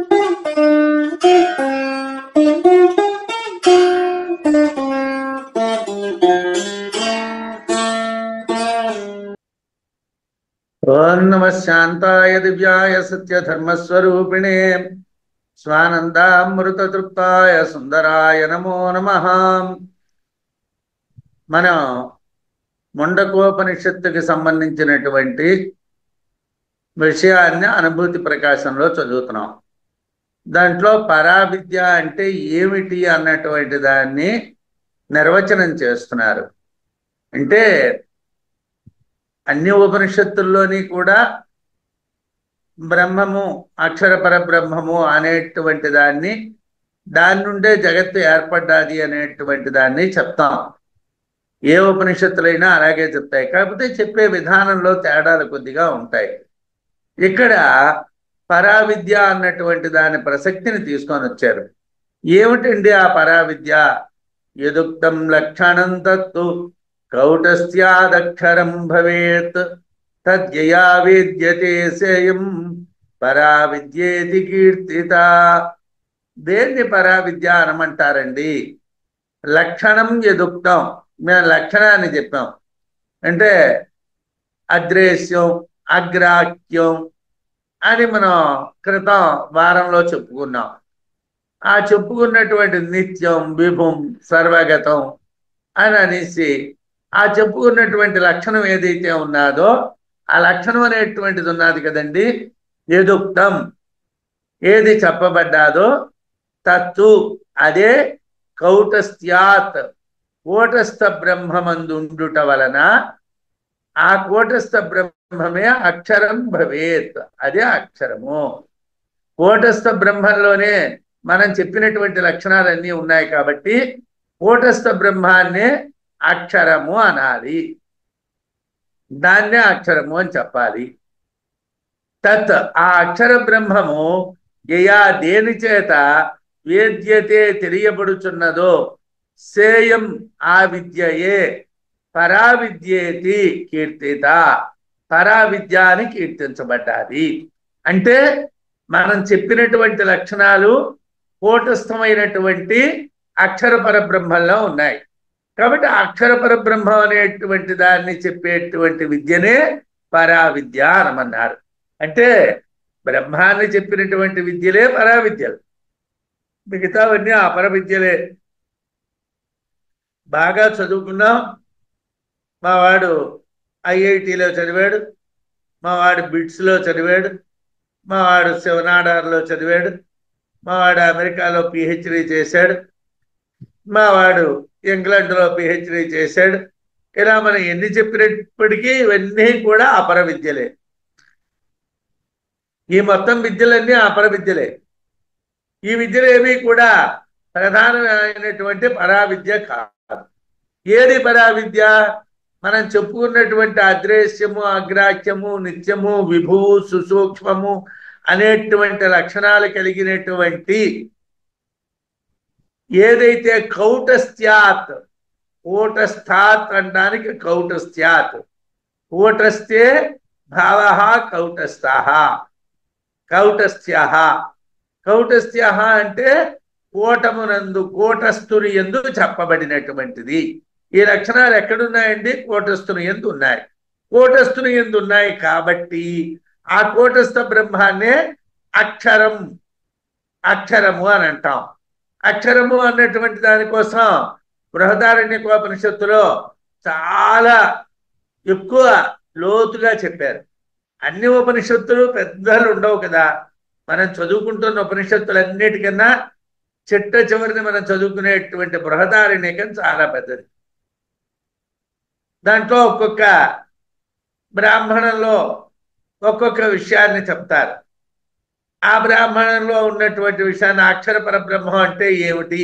ఓం నమ శాంతాయ దివ్యాయ సత్యధర్మస్వరూపిణే స్వానందామృతతృప్తాయ సుందరాయ నమో నమః. మనం ముండకోపనిషత్తుకి సంబంధించినటువంటి విషయాన్ని అనుభూతి ప్రకాశంలో చదువుతున్నాం. దాంట్లో పరావిద్య అంటే ఏమిటి అన్నటువంటి దాన్ని నిర్వచనం చేస్తున్నారు. అంటే అన్ని ఉపనిషత్తుల్లోని కూడా బ్రహ్మము, అక్షర పరబ్రహ్మము అనేటువంటి దాని నుండే జగత్తు ఏర్పడ్డాది అనేటువంటి దాన్ని చెప్తాం. ఏ ఉపనిషత్తులైనా అలాగే చెప్తాయి, కాకపోతే చెప్పే విధానంలో తేడాలు కొద్దిగా ఉంటాయి. ఇక్కడ పరావిద్య అన్నటువంటి దాని ప్రసక్తిని తీసుకొని వచ్చారు. ఏమిటండి ఆ పరావిద్య? యదుక్తం లక్షణం తత్తు కౌటస్థ్యాదక్షరం భవేత్ తద్యయా వేద్యతే సేయం పరావిద్యేతి కీర్తిత. దేన్ని పరావిద్య అనమంటారండి? లక్షణం యదుక్తం, మేము లక్షణాన్ని చెప్పాం. అంటే అద్రేశ్యం, అగ్రాహ్యం అని మనం క్రితం వారంలో చెప్పుకున్నాం. ఆ చెప్పుకున్నటువంటి నిత్యం, విభుం, సర్వగతం అని అనేసి ఆ చెప్పుకున్నటువంటి లక్షణం ఏదైతే ఉన్నదో ఆ లక్షణం అనేటువంటిది ఉన్నది కదండి. యదుక్తం, ఏది చెప్పబడ్డాదో, తత్తు అదే కౌటస్థ్యాత్ కూటస్థ బ్రహ్మమందుండుట వలన ఆ కూటస్థ బ్రహ్మమే అక్షరం భవేత్, అదే అక్షరము. కూటస్థ బ్రహ్మంలోనే మనం చెప్పినటువంటి లక్షణాలన్నీ ఉన్నాయి కాబట్టి కూటస్థ బ్రహ్మాన్నే అక్షరము అనాలి, దాన్నే అక్షరము అని చెప్పాలి. తత్ ఆ అక్షర బ్రహ్మము యయా దేని చేత వేద్యతే తెలియబడుచున్నదో సేయం ఆ విద్యయే పరావిద్యేతి కీర్తిత, పరావిద్య అని కీర్తించబడ్డాది. అంటే మనం చెప్పినటువంటి లక్షణాలు కూటస్థమైనటువంటి అక్షర పరబ్రహ్మంలో ఉన్నాయి కాబట్టి అక్షర పరబ్రహ్మం అనేటువంటి దాన్ని చెప్పేటువంటి విద్యనే పరావిద్య అనమన్నారు. అంటే బ్రహ్మాన్ని చెప్పినటువంటి విద్యలే పరావిద్యలు, మిగతావన్నీ అపర విద్యలే. బాగా చదువుకున్నాం, మా వాడు ఐఐటిలో చదివాడు, మా వాడు బిట్స్లో చదివాడు, మా వాడు శివనాడార్లో చదివాడు, మా వాడు అమెరికాలో పిహెచ్డి చేశాడు, మా వాడు ఇంగ్లాండ్లో పిహెచ్డి చేశాడు. ఇలా మనం ఎన్ని చెప్పినప్పటికీ ఇవన్నీ కూడా అపర విద్యలే. ఈ మొత్తం విద్యలన్నీ అపర విద్యలే. ఈ విద్యలు ఏమీ కూడా ప్రధానమైనటువంటి పరావిద్య కాదు. ఏది పరావిద్య? మనం చెప్పుకున్నటువంటి అద్రేశ్యము, అగ్రాహ్యము, నిత్యము, విభువు, సుసూక్ష్మము అనేటువంటి లక్షణాలు కలిగినటువంటి ఏదైతే కౌటస్థ్యాత్, కూటస్థాత్ అనడానికి కౌటస్థ్యాత్, కూటస్థే భావ కౌటస్థః, కౌటస్థ్యః. కౌటస్థ్యః అంటే కూటమునందు, కూటస్థుని యందు చెప్పబడినటువంటిది. ఈ లక్షణాలు ఎక్కడున్నాయండి? కూటస్థుని యందు ఉన్నాయి. కూటస్థుని యందు ఉన్నాయి కాబట్టి ఆ కూటస్థ బ్రహ్మాన్నే అక్షరం, అక్షరము అని అంటాం. అక్షరము అన్నటువంటి దానికోసం బృహదారణ్యకోపనిషత్తులో చాలా ఎక్కువ లోతుగా చెప్పారు. అన్ని ఉపనిషత్తులు పెద్దలు ఉండవు కదా. మనం చదువుకుంటున్న ఉపనిషత్తులన్నిటికన్నా చిట్ట చివరిని మనం చదువుకునేటువంటి బృహదారణ్యకం చాలా పెద్దది. దాంట్లో ఒక్కొక్క బ్రాహ్మణంలో ఒక్కొక్క విషయాన్ని చెప్తారు. ఆ బ్రాహ్మణంలో ఉన్నటువంటి విషయాన్ని అక్షర పరబ్రహ్మం అంటే ఏమిటి,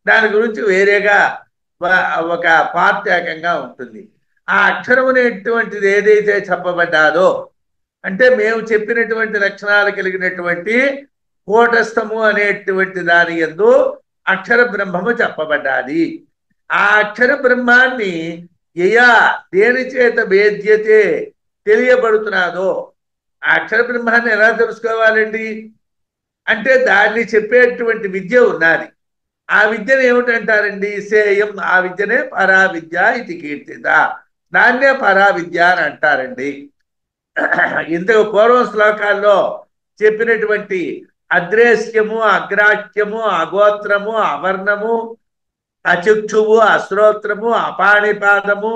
దాని గురించి వేరేగా ఒక పాఠ్యాకంగా ఉంటుంది. ఆ అక్షరం అనేటువంటిది ఏదైతే చెప్పబడ్డాదో, అంటే మేము చెప్పినటువంటి లక్షణాలు కలిగినటువంటి కూటస్థము అనేటువంటి దాని యందు అక్షర బ్రహ్మము చెప్పబడ్డాది. ఆ అక్షర బ్రహ్మాన్ని యయా దేని చేత వేద్యతే తెలియబడుతున్నదో, ఆ అక్షర బ్రహ్మాన్ని ఎలా తెలుసుకోవాలండి? అంటే దాన్ని చెప్పేటువంటి విద్య ఉన్నది. ఆ విద్యను ఏమిటంటారండి? సేయం, ఆ విద్యనే పరావిద్య ఇది కీర్తిత. దాన్నే పరావిద్య అని అంటారండి. ఇంతకు పూర్వం శ్లోకాల్లో చెప్పినటువంటి అద్రేశ్యము, అగ్రాహ్యము, అగోత్రము, అవర్ణము, అచక్షువు, అశ్రోత్రము, అపాణిపాదము,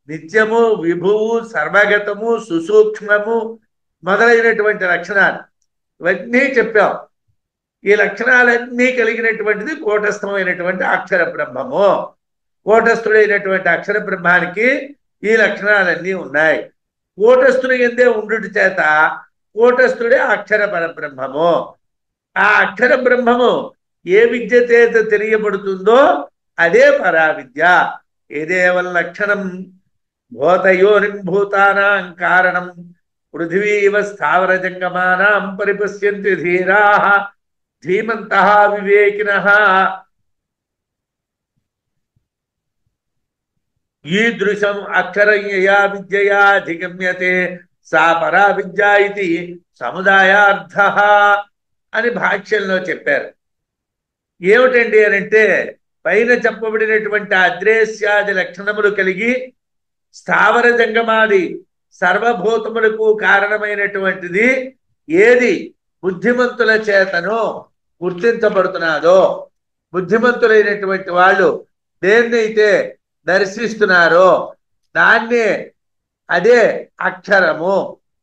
నిత్యము, విభువు, సర్వగతము, సుసూక్ష్మము మొదలైనటువంటి లక్షణాలు ఇవన్నీ చెప్పాం. ఈ లక్షణాలన్నీ కలిగినటువంటిది కూటస్థమైనటువంటి అక్షర బ్రహ్మము. కూటస్థుడైనటువంటి అక్షర బ్రహ్మానికి ఈ లక్షణాలన్నీ ఉన్నాయి. కూటస్థుడి ఎందే ఉండుట చేత కూటస్థుడే అక్షర పరబ్రహ్మము. ఆ అక్షర బ్రహ్మము ఏ విద్య చేత తెలియబడుతుందో అదే పరావిద్య. ఏదేవ లక్షణం భూతయోనింభూతానాం కారణం పృథివీవ స్థావర జంగమానాం పరిపశ్యంతి ధీరాః ధీమంతః వివేకినః. ఈదృశం అక్షరం యయా విద్యయా అధిగమ్యతే సా పరా విద్య ఇది సముదాయార్థః అని భాష్యంలో చెప్పారు. ఏమిటండి అని అంటే, పైన చెప్పబడినటువంటి అద్రేశ్యాది లక్షణములు కలిగి స్థావర జంగమాది సర్వభూతములకు కారణమైనటువంటిది ఏది బుద్ధిమంతుల చేతను గుర్తించబడుతున్నాదో, బుద్ధిమంతులైనటువంటి వాళ్ళు దేన్నైతే దర్శిస్తున్నారో దాన్నే, అదే అక్షరము,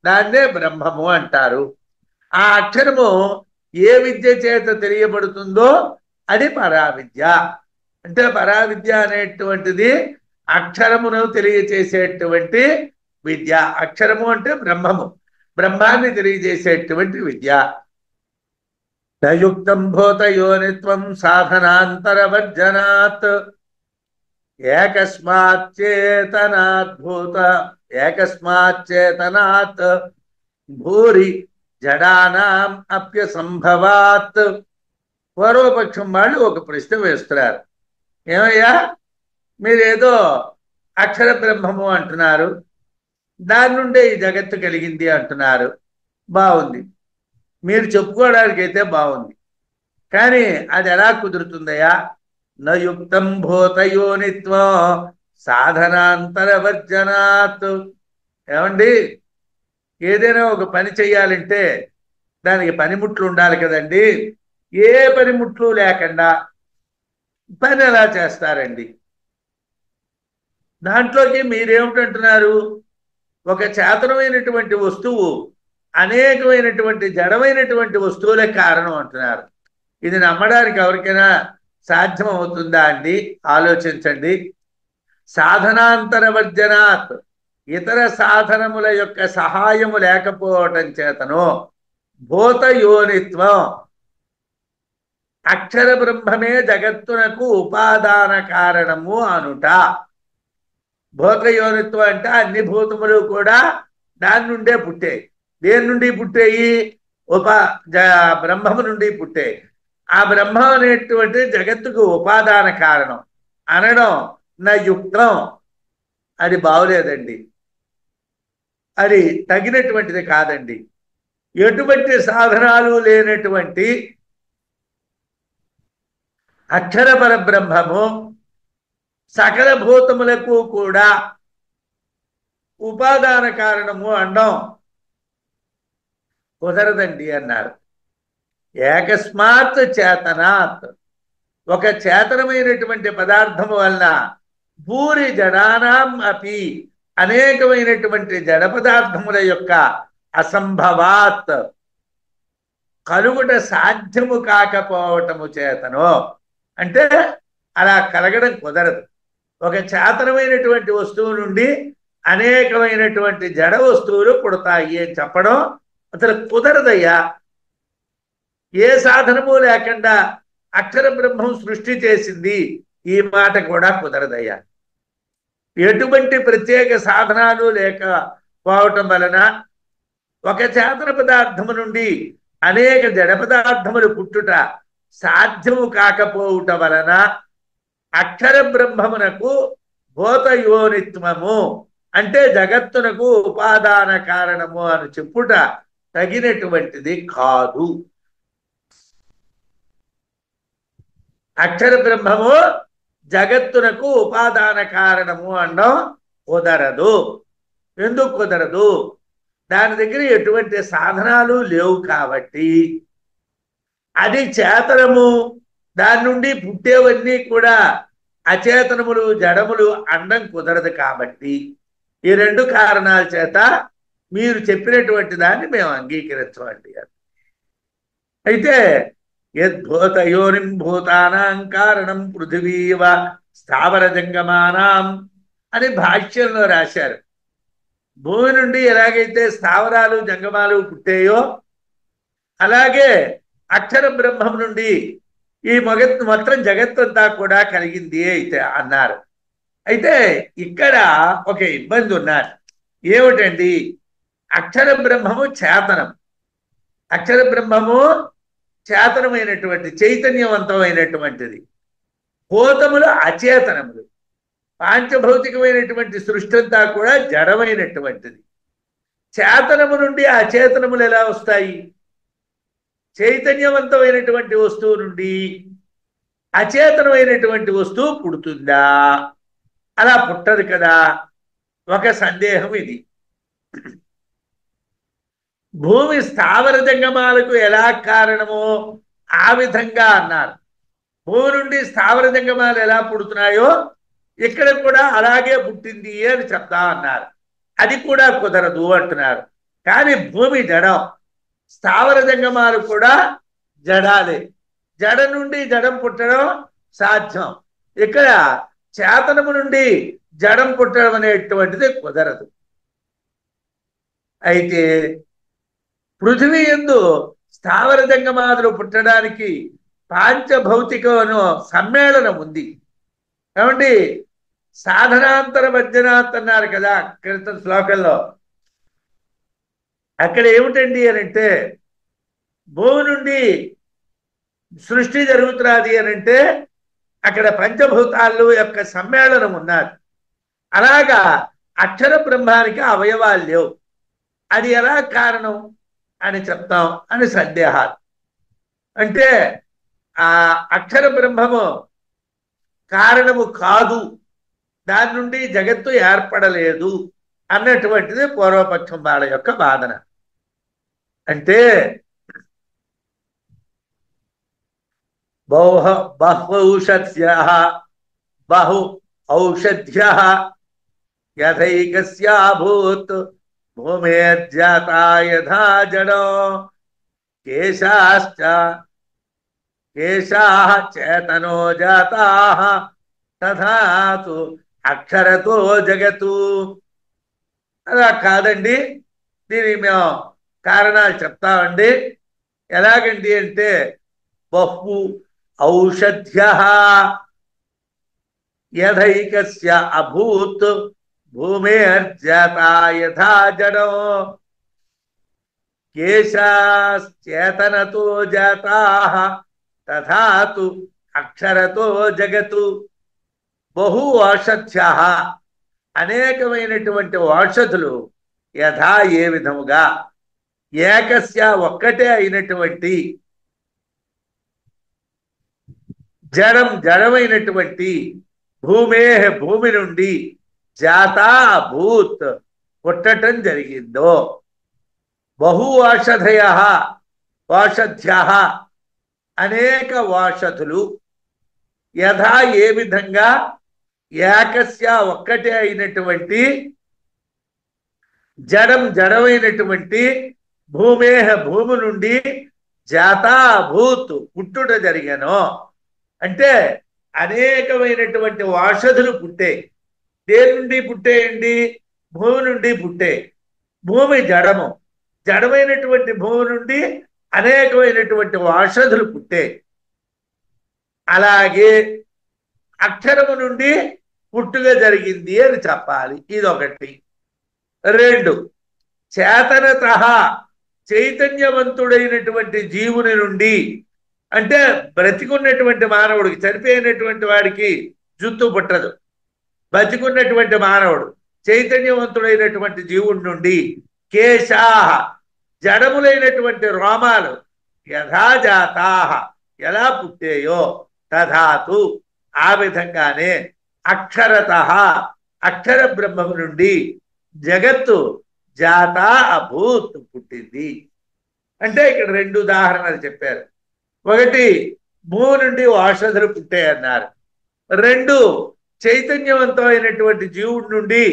దాన్నే బ్రహ్మము అంటారు. ఆ అక్షరము ఏ విద్య చేత తెలియబడుతుందో అది పరావిద్య. అంటే పరావిద్య అనేటువంటిది అక్షరమును తెలియచేసేటువంటి విద్య. అక్షరము అంటే బ్రహ్మము, బ్రహ్మాన్ని తెలియజేసేటువంటి విద్య. నయుక్తం భూతయోనిత్వం సాధనాంతరవర్జనాత్ ఏకస్మాచ్చేతనాత్ భూరి జడానాం అప్యసంభవాత్. పూర్వపక్షం వాళ్ళు ఒక ప్రశ్న వేస్తున్నారు. ఏమయ్యా, మీరేదో అక్షర బ్రహ్మము అంటున్నారు, దాని నుండే ఈ జగత్తు కలిగింది అంటున్నారు. బాగుంది, మీరు చెప్పుకోవడానికి అయితే బాగుంది, కానీ అది ఎలా కుదురుతుందయ్యా? నయుక్తం భూతయోనిత్వం సాధనాంతరవర్జనాత్. ఏమండి, ఏదైనా ఒక పని చెయ్యాలంటే దానికి పనిముట్లు ఉండాలి కదండి. ఏ పనిముట్లు లేకుండా పని ఎలా చేస్తారండి? దాంట్లోకి మీరేమిటంటున్నారు? ఒక చేతనమైనటువంటి వస్తువు అనేకమైనటువంటి జడమైనటువంటి వస్తువులే కారణం అంటున్నారు. ఇది నమ్మడానికి ఎవరికైనా సాధ్యం అవుతుందా అండి? ఆలోచించండి. సాధనాంతరవర్జనాత్, ఇతర సాధనముల యొక్క సహాయము లేకపోవటం చేతను భూతయోనిత్వం, అక్షర బ్రహ్మమే జగత్తునకు ఉపాదాన కారణము అనుట. భూతయోనిత్వం అంటే అన్ని భూతములు కూడా దాని నుండే పుట్టాయి. దేని నుండి పుట్టాయి? బ్రహ్మము నుండి పుట్టాయి. ఆ బ్రహ్మం అనేటువంటి జగత్తుకు ఉపాదాన కారణం అనడం నా యుక్తం. అది బాగులేదండి, అది తగినటువంటిది కాదండి. ఎటువంటి సాధనాలు లేనటువంటి అక్షర పరబ్రహ్మము సకల భూతములకు కూడా ఉపాదాన కారణము అనడం కుదరదండి అన్నారు. ఏకస్మాత్ చేతనాత్, ఒక చేతనమైనటువంటి పదార్థము వలన భూరి జడానాం అపి, అనేకమైనటువంటి జడ పదార్థముల యొక్క అసంభవాత్, కలుగుట సాధ్యము కాకపోవటము చేతను. అంటే అలా కలగడం కుదరదు. ఒక చేతనమైనటువంటి వస్తువు నుండి అనేకమైనటువంటి జడ వస్తువులు పుడతాయి అని చెప్పడం అసలు కుదరదయ్యా. ఏ సాధనము లేకుండా అక్షర బ్రహ్మం సృష్టి చేసింది, ఈ మాట కూడా కుదరదయ్యా. ఎటువంటి ప్రత్యేక సాధనాలు లేకపోవటం వలన ఒక చేతన పదార్థము నుండి అనేక జడ పదార్థములు పుట్టుట సాధ్యము కాకపోవుట వలన అక్షర బ్రహ్మమునకు భూతయోనిత్వము అంటే జగత్తునకు ఉపాదాన కారణము అని చెప్పుట తగినటువంటిది కాదు. అక్షర బ్రహ్మము జగత్తునకు ఉపాదాన కారణము అనడం కుదరదు. ఎందుకు కుదరదు? దాని దగ్గర ఎటువంటి సాధనాలు లేవు కాబట్టి అది చేతనము. దాని నుండి పుట్టేవన్నీ కూడా అచేతనములు, జడములు అండం కుదరదు. కాబట్టి ఈ రెండు కారణాల చేత మీరు చెప్పినటువంటి దాన్ని మేము అంగీకరించమండి. అయితే యద్భూతయోనిం భూతానాం కారణం పృథివీవ స్థావర జంగమానాం అని భాష్యంలో రాశారు. భూమి నుండి ఎలాగైతే స్థావరాలు జంగమాలు పుట్టాయో అలాగే అక్షర బ్రహ్మం నుండి ఈ మొత్తం జగత్తంతా కూడా కలిగింది అయితే అన్నారు. అయితే ఇక్కడ ఒక ఇబ్బంది ఉన్నారు. ఏమిటండి? అక్షర బ్రహ్మము చేతనం. అక్షర బ్రహ్మము చేతనమైనటువంటి చైతన్యవంతమైనటువంటిది. భూతములు అచేతనములు. పాంచభౌతికమైనటువంటి సృష్టి అంతా కూడా జడమైనటువంటిది. చేతనము నుండి అచేతనములు ఎలా వస్తాయి? చైతన్యవంతమైనటువంటి వస్తువు నుండి అచేతనమైనటువంటి వస్తువు పుడుతుందా? అలా పుట్టదు కదా. ఒక సందేహం ఇది. భూమి స్థావర జంగమాలకు ఎలా కారణమో ఆ విధంగా అన్నారు. భూమి నుండి స్థావర జంగమాలు ఎలా పుడుతున్నాయో ఇక్కడ కూడా అలాగే పుట్టింది అని చెప్తా అన్నారు. అది కూడా కుదరదు అంటున్నారు. కానీ భూమి జడం, స్థావర జంగమాలు కూడా జడాలే. జడ నుండి జడం పుట్టడం సాధ్యం. ఇక్కడ చేతనము నుండి జడం పుట్టడం అనేటువంటిది కుదరదు. అయితే పృథివీ యందు స్థావర జంగమాదులు పుట్టడానికి పాంచభౌతికను సమ్మేళనం ఉంది. ఏమండి? సాధనాంతర మధ్యనాత్ అన్నారు కదా క్రితం శ్లోకంలో. అక్కడ ఏమిటండి అని అంటే భూమి నుండి సృష్టి జరుగుతున్నది అని అంటే అక్కడ పంచభూతాలు యొక్క సమ్మేళనం ఉన్నది. అలాగా అక్షర బ్రహ్మానికి అవయవాలు లేవు. అది ఎలా కారణం అని చెప్తాం అని సందేహాలు. అంటే ఆ అక్షర బ్రహ్మము కారణము కాదు, దాని నుండి జగత్తు ఏర్పడలేదు అన్నటువంటిది పూర్వపక్షం వాళ్ళ యొక్క వాదన. అంటే బహు ఔషధ్య యథైకస్యాభూత్ భూమేర్జాతా యథా జడో కేశాశ్చ కేశాః చేతనో జాతాః తథాతు అక్షరతో జగతు. అలా కాదండి, దీనికి మేము కారణాలు చెప్తామండి. ఎలాగండి అంటే బహు ఔషధ్య యథైకస్య అభూత్ భూమేర్జాతా యథా జడో కేశాశ్చేతనతో జాతాః తథాతు అక్షరతో జగతు. బహు ఔషధ్య అనేకమైనటువంటి ఔషధులు యథా ఏ విధముగా ఏకస్య ఒక్కటే అయినటువంటి జడం జడమైనటువంటి భూమే భూమి నుండి జాతా భూత్ పుట్టటం జరిగిందో. బహు ఔషధయ ఔషధ్య అనేక ఔషధులు యథా ఏ విధంగా ఏకస్య ఒక్కటే అయినటువంటి జడం జడమైనటువంటి భూమే భూమి నుండి జాతా భూత్ పుట్టుట జరిగానో. అంటే అనేకమైనటువంటి ఔషధులు పుట్టే. దేని నుండి పుట్టేయండి? భూమి నుండి పుట్టే. భూమి జడము, జడమైనటువంటి భూమి నుండి అనేకమైనటువంటి ఔషధులు పుట్టే. అలాగే అక్షరము నుండి పుట్టుక జరిగింది అని చెప్పాలి. ఇదొకటి. రెండు, చేతనత చైతన్యవంతుడైనటువంటి జీవుని నుండి, అంటే బ్రతికున్నటువంటి మానవుడికి, చనిపోయినటువంటి వాడికి జుత్తు పుట్టదు. బతికున్నటువంటి మానవుడు చైతన్యవంతుడైనటువంటి జీవుడి నుండి కేశాః జడములైనటువంటి రోమాలు యథాజాతాః ఎలా పుట్టేయో తథాతు ఆ విధంగానే అక్షరత అక్షర బ్రహ్మము నుండి జగత్తు జాత అభూత్ పుట్టింది. అంటే ఇక్కడ రెండు ఉదాహరణలు చెప్పారు. ఒకటి భూమి నుండి ఔషధులు పుట్టాయన్నారు. రెండు చైతన్యవంతమైనటువంటి జీవుడి నుండి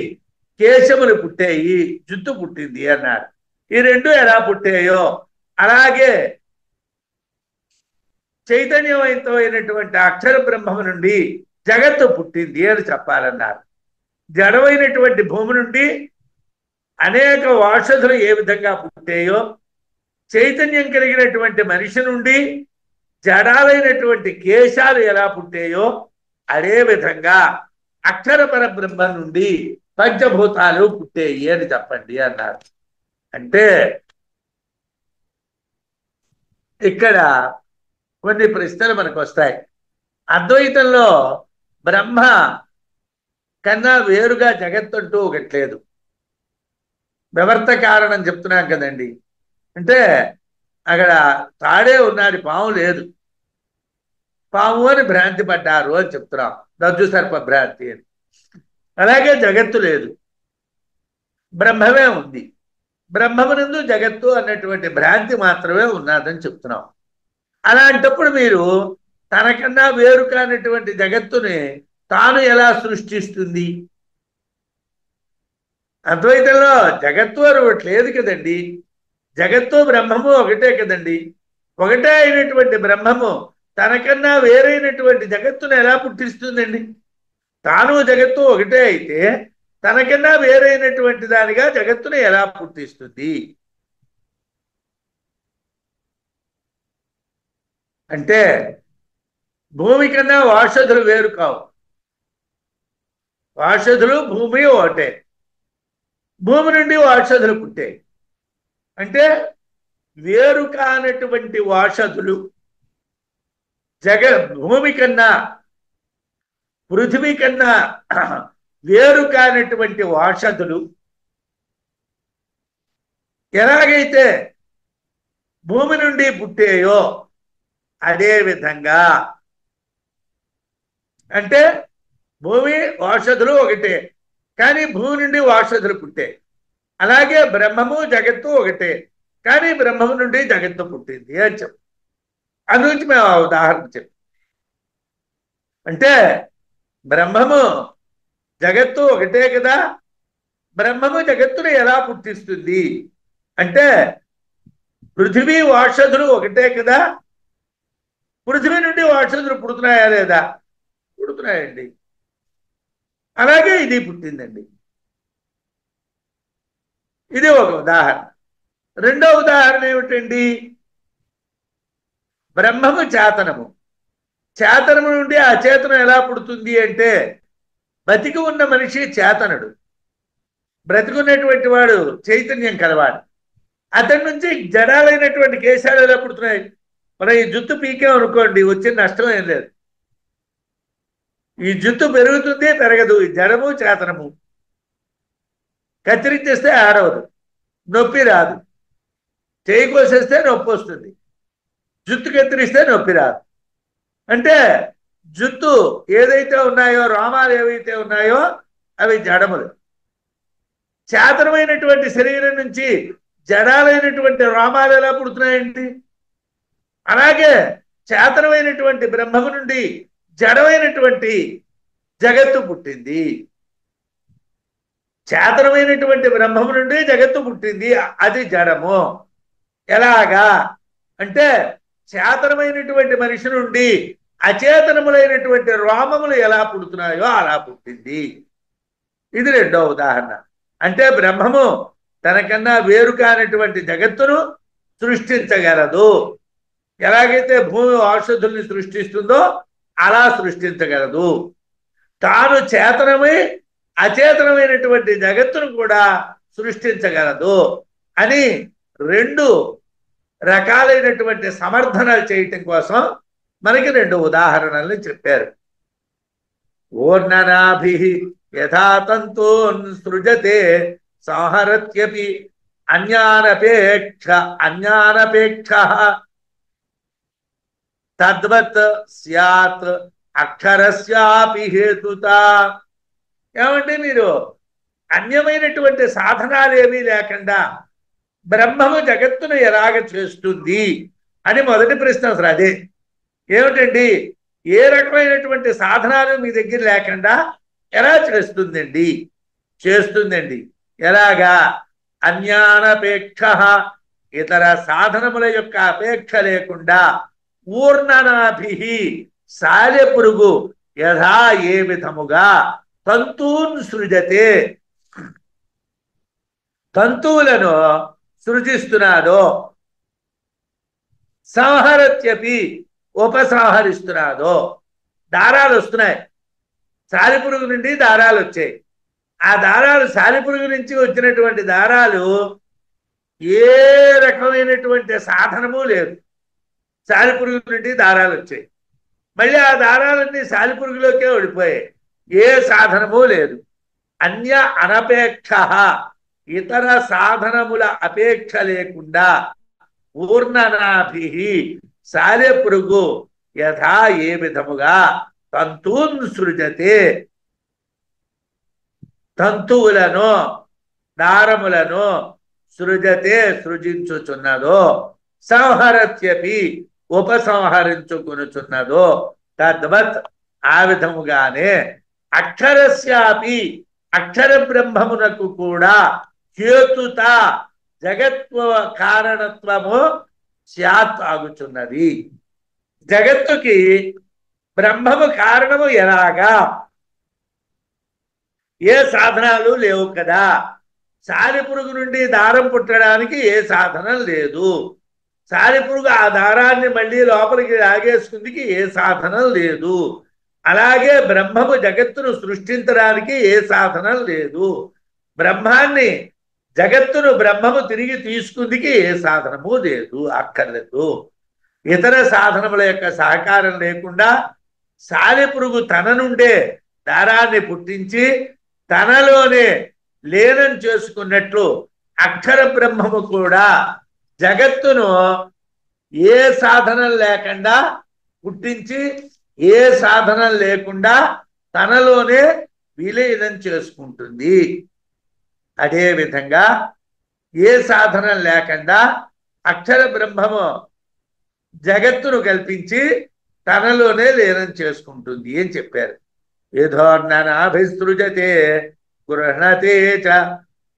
కేశములు పుట్టాయి, జుత్తు పుట్టింది అన్నారు. ఈ రెండు ఎలా పుట్టాయో అలాగే చైతన్యవంతమైనటువంటి అక్షర బ్రహ్మము నుండి జగత్తు పుట్టింది అని చెప్పాలన్నారు. జడమైనటువంటి భూమి నుండి అనేక ఔషధులు ఏ విధంగా పుట్టాయో, చైతన్యం కలిగినటువంటి మనిషి నుండి జడాలైనటువంటి కేశాలు ఎలా పుట్టాయో అదే విధంగా అక్షర పరబ్రహ్మ నుండి పంచభూతాలు పుట్టాయి అని చెప్పండి అన్నారు. అంటే ఇక్కడ కొన్ని ప్రశ్నలు మనకు వస్తాయి. అద్వైతంలో బ్రహ్మ కన్నా వేరుగా జగత్తంటూ ఒకటి లేదు. వ్యవర్త కారణం చెప్తున్నాం కదండి. అంటే అక్కడ తాడే ఉన్నాడు, పాము లేదు. పాము అని భ్రాంతి పడ్డారు అని చెప్తున్నాం, రజ్జు సర్ప భ్రాంతి అని. అలాగే జగత్తు లేదు, బ్రహ్మమే ఉంది. బ్రహ్మమునందు జగత్తు అన్నటువంటి భ్రాంతి మాత్రమే ఉన్నదని చెప్తున్నాం. అలాంటప్పుడు మీరు తనకన్నా వేరు కానటువంటి జగత్తుని తాను ఎలా సృష్టిస్తుంది? అద్వైతంలో జగత్తు అని ఒకటి లేదు కదండి. జగత్తు బ్రహ్మము ఒకటే కదండి. ఒకటే అయినటువంటి బ్రహ్మము తనకన్నా వేరైనటువంటి జగత్తును ఎలా పుట్టిస్తుందండి? తాను జగత్తు ఒకటే అయితే తనకన్నా వేరైనటువంటి దానిగా జగత్తును ఎలా పుట్టిస్తుంది? అంటే భూమి కన్నా ఔషధులు వేరు కావు. ఔషధులు భూమి ఒకటే. భూమి నుండి ఔషధులు పుట్టాయి. అంటే వేరు కానటువంటి ఔషధులు భూమి కన్నా పృథివీ కన్నా వేరు కానటువంటి ఔషధులు ఎలాగైతే భూమి నుండి పుట్టాయో అదే విధంగా, అంటే భూమి ఔషధులు ఒకటే కానీ భూమి నుండి ఔషధులు పుట్టాయి. అలాగే బ్రహ్మము జగత్తు ఒకటే కానీ బ్రహ్మము నుండి జగత్తు పుట్టింది అని చెప్పు. అందుగురించి మేము ఆ ఉదాహరణ చెప్పు. అంటే బ్రహ్మము జగత్తు ఒకటే కదా, బ్రహ్మము జగత్తును ఎలా పుట్టిస్తుంది? అంటే పృథివీ ఔషధులు ఒకటే కదా, పృథివీ నుండి ఔషధులు పుడుతున్నాయా లేదా? పుడుతున్నాయండి. అలాగే ఇది పుట్టిందండి. ఇది ఒక ఉదాహరణ. రెండో ఉదాహరణ ఏమిటండి? బ్రహ్మము చేతనము. చేతనము నుండి అచేతనం ఎలా పుడుతుంది అంటే బతికి ఉన్న మనిషి చేతనుడు, బ్రతికున్నటువంటి వాడు చైతన్యం కలవాడు. అతని నుంచి జడాలైనటువంటి కేశాలు ఎలా పుడుతున్నాయి? మనం ఈ జుత్తు పీకామనుకోండి, వచ్చిన నష్టం ఏం లేదు. ఈ జుత్తు పెరుగుతుంది పెరగదు, ఈ జడము చేతనము. కత్తిరించేస్తే ఆడవదు, నొప్పి రాదు. చేయి కోసేస్తే నొప్పి వస్తుంది, జుత్తు కత్తిరిస్తే నొప్పి రాదు. అంటే జుత్తు ఏదైతే ఉన్నాయో, రోమాలు ఏవైతే ఉన్నాయో అవి జడములు. చేతనమైనటువంటి శరీరం నుంచి జడాలైనటువంటి రోమాలు ఎలా పుడుతున్నాయండి? అలాగే చేతనమైనటువంటి బ్రహ్మము నుండి జడమైనటువంటి జగత్తు పుట్టింది. చేతనమైనటువంటి బ్రహ్మము నుండి జగత్తు పుట్టింది, అది జడము. ఎలాగా అంటే చేతనమైనటువంటి మనిషి నుండి అచేతనములైనటువంటి రోమములు ఎలా పుడుతున్నాయో అలా పుట్టింది. ఇది రెండో ఉదాహరణ. అంటే బ్రహ్మము తనకన్నా వేరు కానటువంటి జగత్తును సృష్టించగలదు. ఎలాగైతే భూమి ఔషధుల్ని సృష్టిస్తుందో అలా సృష్టించగలదు. తాను చేతనమై అచేతనమైనటువంటి జగత్తును కూడా సృష్టించగలదు అని రెండు రకాలైనటువంటి సమర్థనలు చేయటం కోసం మనకి రెండు ఉదాహరణల్ని చెప్పారు. ఓర్ణనాభి యథాతంతో సృజతే సంహరత్యపి అన్యానపేక్ష తద్వత్ స్యాత్ అక్షరస్యాపి హేతుత. ఏమంటే మీరు అన్యమైనటువంటి సాధనాలు ఏమీ లేకుండా బ్రహ్మము జగత్తును ఎలాగ చేస్తుంది అని మొదటి ప్రశ్న. అసలు అదే ఏమిటండి, ఏ రకమైనటువంటి సాధనాలు మీ దగ్గర లేకుండా ఎలా చేస్తుందండి? చేస్తుందండి ఎలాగా? అన్యానపేక్ష, ఇతర సాధనముల యొక్క అపేక్ష లేకుండా, ఊర్ణనాభి, సాలెపురుగు యథా ఏ విధముగా తంతూన్ సృజతే, తంతువులను సృజిస్తున్నాడో, సంహరత్యపి, ఉపసంహరిస్తున్నాడో. దారాలు వస్తున్నాయి, సాలెపురుగు నుండి దారాలు వచ్చాయి. ఆ దారాలు, సాలెపురుగు నుంచి వచ్చినటువంటి దారాలు ఏ రకమైనటువంటి సాధనము లేదు. సాలెపురుగు నుండి దారాలు వచ్చాయి, మళ్ళీ ఆ దారాలన్నీ సాలెపురుగులోకే ఓడిపోయాయి. ఏ సాధనము లేదు. అన్య అనపేక్ష, ఇతర సాధనముల అపేక్ష లేకుండా, ఊర్ణనాభి, సాలెపురుగు యథా ఏ విధముగా తంతూన్ సృజతే, తంతువులను, దారములను సృజతే, సృజించుచున్నదో, సంహరత్యపి, ఉపసంహరించుకునుచున్నదో, తద్వత్, ఆ విధముగానే అక్షరస్యాపి, అక్షర బ్రహ్మమునకు కూడా హేతుత, జగత్వ కారణత్వము స్యాత్ ఆగుచున్నది. జగత్తుకి బ్రహ్మము కారణము ఎలాగా? ఏ సాధనాలు లేవు కదా. సాలెపురుగు నుండి దారం పుట్టడానికి ఏ సాధనం లేదు. సాలెపురుగు ఆ దారాన్ని మళ్ళీ లోపలికి లాగేసుకుందికి ఏ సాధనం లేదు. అలాగే బ్రహ్మము జగత్తును సృష్టించడానికి ఏ సాధనం లేదు. బ్రహ్మాన్ని, జగత్తును బ్రహ్మము తిరిగి తీసుకుందికి ఏ సాధనము లేదు, అక్కర్లేదు. ఇతర సాధనముల యొక్క సహకారం లేకుండా సాలెపురుగు తన నుండే దారాన్ని పుట్టించి తనలోనే లీనం చేసుకున్నట్లు అక్షర బ్రహ్మము కూడా జగత్తును ఏ సాధనం లేకుండా పుట్టించి ఏ సాధనం లేకుండా తనలోనే విలీనం చేసుకుంటుంది. అదే విధంగా ఏ సాధనం లేకుండా అక్షర బ్రహ్మము జగత్తును కల్పించి తనలోనే లీనం చేసుకుంటుంది అని చెప్పారు. యథోర్ణనాభిసృజతే గృహణతే చ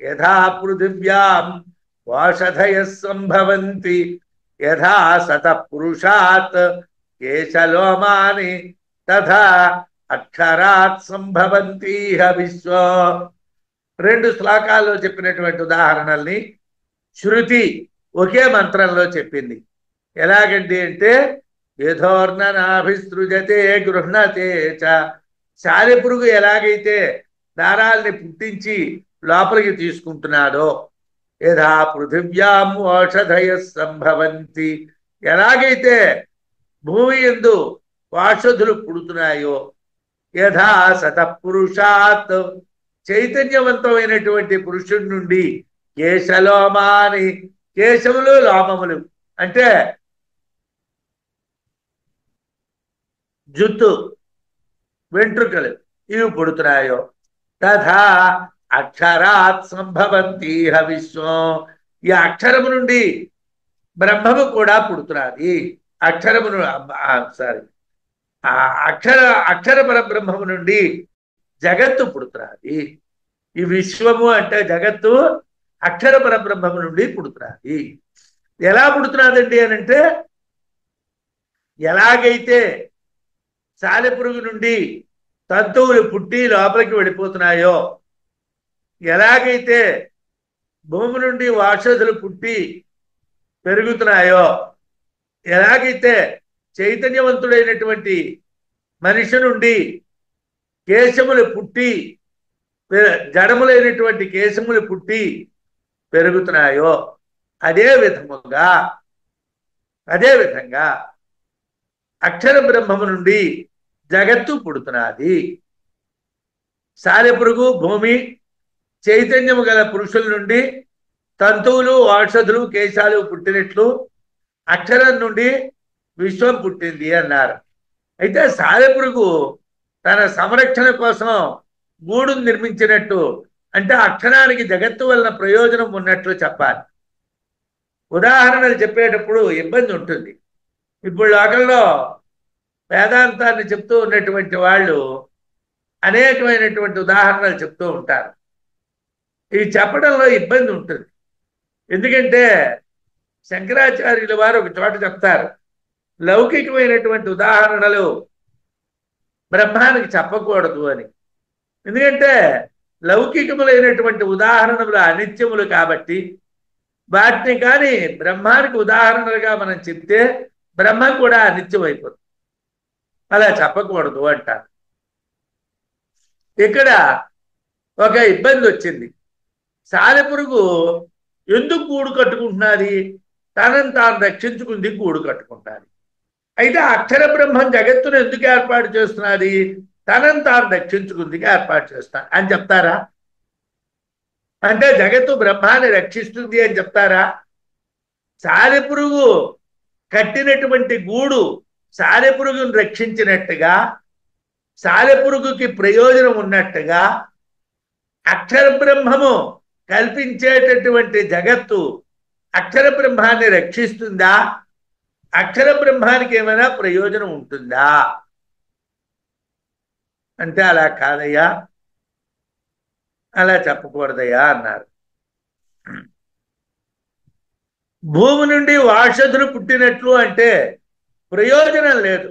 యథా పృథివ్యాం ఓషధయః సంభవంతి యథా సతః పురుషాత్ కేశలోమాని తథా అక్షరాత్ సంభవంతిః విశ్వం. రెండు శ్లోకాల్లో చెప్పినటువంటి ఉదాహరణల్ని శృతి ఒకే మంత్రంలో చెప్పింది. ఎలాగండి అంటే యథోర్ణనాభిసృజతే గృహణతే చ, సాలెపురుగు ఎలాగైతే దారాల్ని పుట్టించి లోపలికి తీసుకుంటున్నాడో, యథా పృథివ్యాం ఓషధయః సంభవంతి, ఎలాగైతే భూమి యందు ఓషధులు పుడుతున్నాయో, యథా సతః పురుషాత్, చైతన్యవంతమైనటువంటి పురుషుడి నుండి కేశలోమాని, కేశములు లోమములు అంటే జుత్తు, వెంట్రుకలు ఇవి పుడుతున్నాయో, తథా అక్షరాత్ సంభవంతిః విశ్వం, ఈ అక్షరము నుండి బ్రహ్మము కూడా పుడుతున్నది. అక్షరమును సారీ అక్షర పరబ్రహ్మము నుండి జగత్తు పుడుతున్నది. ఈ విశ్వము అంటే జగత్తు అక్షర పరబ్రహ్మము నుండి పుడుతున్నది. ఎలా పుడుతున్నదండి అని అంటే, ఎలాగైతే సాలెపురుగు నుండి తంతువులు పుట్టి లోపలికి వెళ్ళిపోతున్నాయో, ఎలాగైతే భూమి నుండి ఓషధులు పుట్టి పెరుగుతున్నాయో, ఎలాగైతే చైతన్యవంతుడైనటువంటి మనిషి నుండి కేశములు పుట్టి, జడములైనటువంటి కేశములు పుట్టి పెరుగుతున్నాయో, అదే విధంగా అక్షర బ్రహ్మము నుండి జగత్తు పుడుతున్నది. సాలెపురుగు, భూమి, చైతన్యము గల పురుషుల నుండి తంతువులు, ఔషధులు, కేశాలు పుట్టినట్లు అక్షరం నుండి విశ్వం పుట్టింది అన్నారు. అయితే సాలెపురుగు తన సంరక్షణ కోసం గూడును నిర్మించినట్టు, అంటే అక్షరానికి జగత్తు వలన ప్రయోజనం ఉన్నట్లు చెప్పాలి. ఉదాహరణలు చెప్పేటప్పుడు ఇబ్బంది ఉంటుంది. ఇప్పుడు లోకంలో వేదాంతాన్ని చెప్తూ ఉన్నటువంటి వాళ్ళు అనేకమైనటువంటి ఉదాహరణలు చెప్తూ ఉంటారు. ఇవి చెప్పడంలో ఇబ్బంది ఉంటుంది. ఎందుకంటే శంకరాచార్యుల వారు ఒక చోట చెప్తారు, లౌకికమైనటువంటి ఉదాహరణలు బ్రహ్మానికి చెప్పకూడదు అని. ఎందుకంటే లౌకికములైనటువంటి ఉదాహరణలు అనిత్యములు కాబట్టి వాటిని కానీ బ్రహ్మానికి ఉదాహరణలుగా మనం చెప్తే బ్రహ్మ కూడా అనిత్యం అయిపోతుంది. అలా చెప్పకూడదు అంటారు. ఇక్కడ ఒక ఇబ్బంది వచ్చింది. సాలెపురుగు ఎందుకు గూడు కట్టుకుంటున్నది? తనను తాను రక్షించుకుంది గూడు కట్టుకుంటున్నది. అయితే అక్షర బ్రహ్మం జగత్తును ఎందుకు ఏర్పాటు చేస్తున్నది? తనను తాను రక్షించుకుందికి ఏర్పాటు చేస్తాను అని చెప్తారా? అంటే జగత్తు బ్రహ్మాన్ని రక్షిస్తుంది అని చెప్తారా? సాలెపురుగు కట్టినటువంటి గూడు సాలెపురుగును రక్షించినట్టుగా, సాలెపురుగుకి ప్రయోజనం ఉన్నట్టుగా అక్షర బ్రహ్మము కల్పించేటటువంటి జగత్తు అక్షర బ్రహ్మాన్ని రక్షిస్తుందా? అక్షర బ్రహ్మానికి ఏమైనా ప్రయోజనం ఉంటుందా అంటే అలా కాదయ్యా, అలా చెప్పకూడదయ్యా అన్నారు. భూమి నుండి వాషధులు పుట్టినట్లు అంటే ప్రయోజనం లేదు.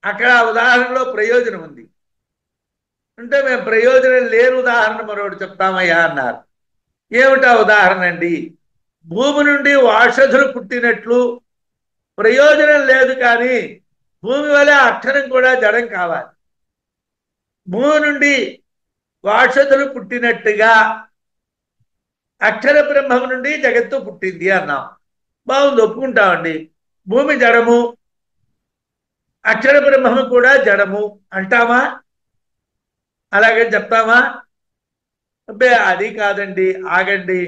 అక్కడ ఉదాహరణలో ప్రయోజనం ఉంది అంటే మేము ప్రయోజనం లేని ఉదాహరణ మరొకటి చెప్తామయ్యా అన్నారు. ఏమిటా ఉదాహరణ అండి? భూమి నుండి వాషధులు పుట్టినట్లు ప్రయోజనం లేదు, కానీ భూమి వలె అక్షరం కూడా జడం కావాలి. భూమి నుండి వాషధులు పుట్టినట్టుగా అక్షర బ్రహ్మం నుండి జగత్తు పుట్టింది అన్నాం. బాగుంది, ఒప్పుకుంటామండి. భూమి జడము, అక్షర బ్రహ్మము కూడా జడము అంటామా? అలాగే చెప్తామా? అబ్బే అది కాదండి, ఆగండి.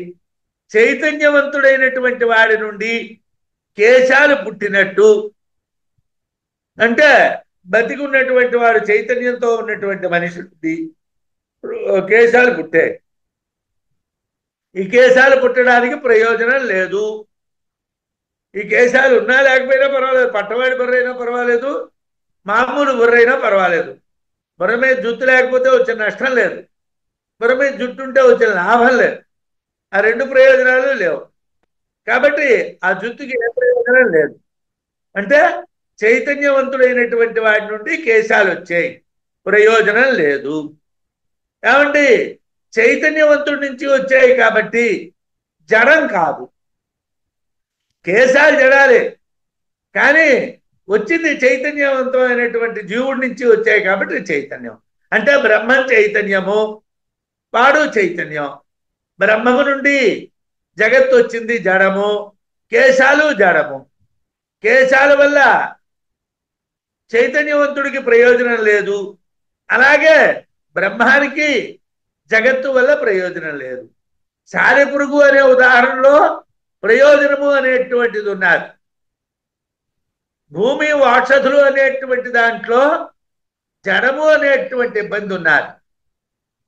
చైతన్యవంతుడైనటువంటి వాడి నుండి కేశాలు పుట్టినట్టు అంటే బతికి ఉన్నటువంటి వాడు చైతన్యంతో ఉన్నటువంటి మనిషి నుండి కేశాలు పుట్టాయి. ఈ కేశాలు పుట్టడానికి ప్రయోజనం లేదు. ఈ కేశాలు ఉన్నా లేకపోయినా పర్వాలేదు, పట్టవాడి బుర్రైనా పర్వాలేదు, మామూలు బుర్రైనా పర్వాలేదు. బుర్ర మీద జుట్టు లేకపోతే వచ్చిన నష్టం లేదు, బుర్ర మీద జుట్టు ఉంటే వచ్చిన లాభం లేదు. ఆ రెండు ప్రయోజనాలు లేవు. కాబట్టి ఆ జుట్టుకి ఏ ప్రయోజనం లేదు. అంటే చైతన్యవంతుడైనటువంటి వాడి నుండి కేశాలు వచ్చాయి, ప్రయోజనం లేదు. ఏమండి, చైతన్యవంతుడి నుంచి వచ్చాయి కాబట్టి జడం కాదు. కేశాలు జడాలే, కానీ వచ్చింది చైతన్యవంతమైనటువంటి జీవుడి నుంచి వచ్చాయి కాబట్టి చైతన్యం. అంటే బ్రహ్మం చైతన్యము, వాడు చైతన్యం. బ్రహ్మము నుండి జగత్తు వచ్చింది జడము, కేశాలు జడము. కేశాల వల్ల చైతన్యవంతుడికి ప్రయోజనం లేదు, అలాగే బ్రహ్మానికి జగత్తు వల్ల ప్రయోజనం లేదు. సాలెపురుగు అనే ఉదాహరణలో ప్రయోజనము అనేటువంటిది ఉన్నది. భూమి వాషధులు అనేటువంటి దాంట్లో జడము అనేటువంటి ఇబ్బంది ఉన్నది.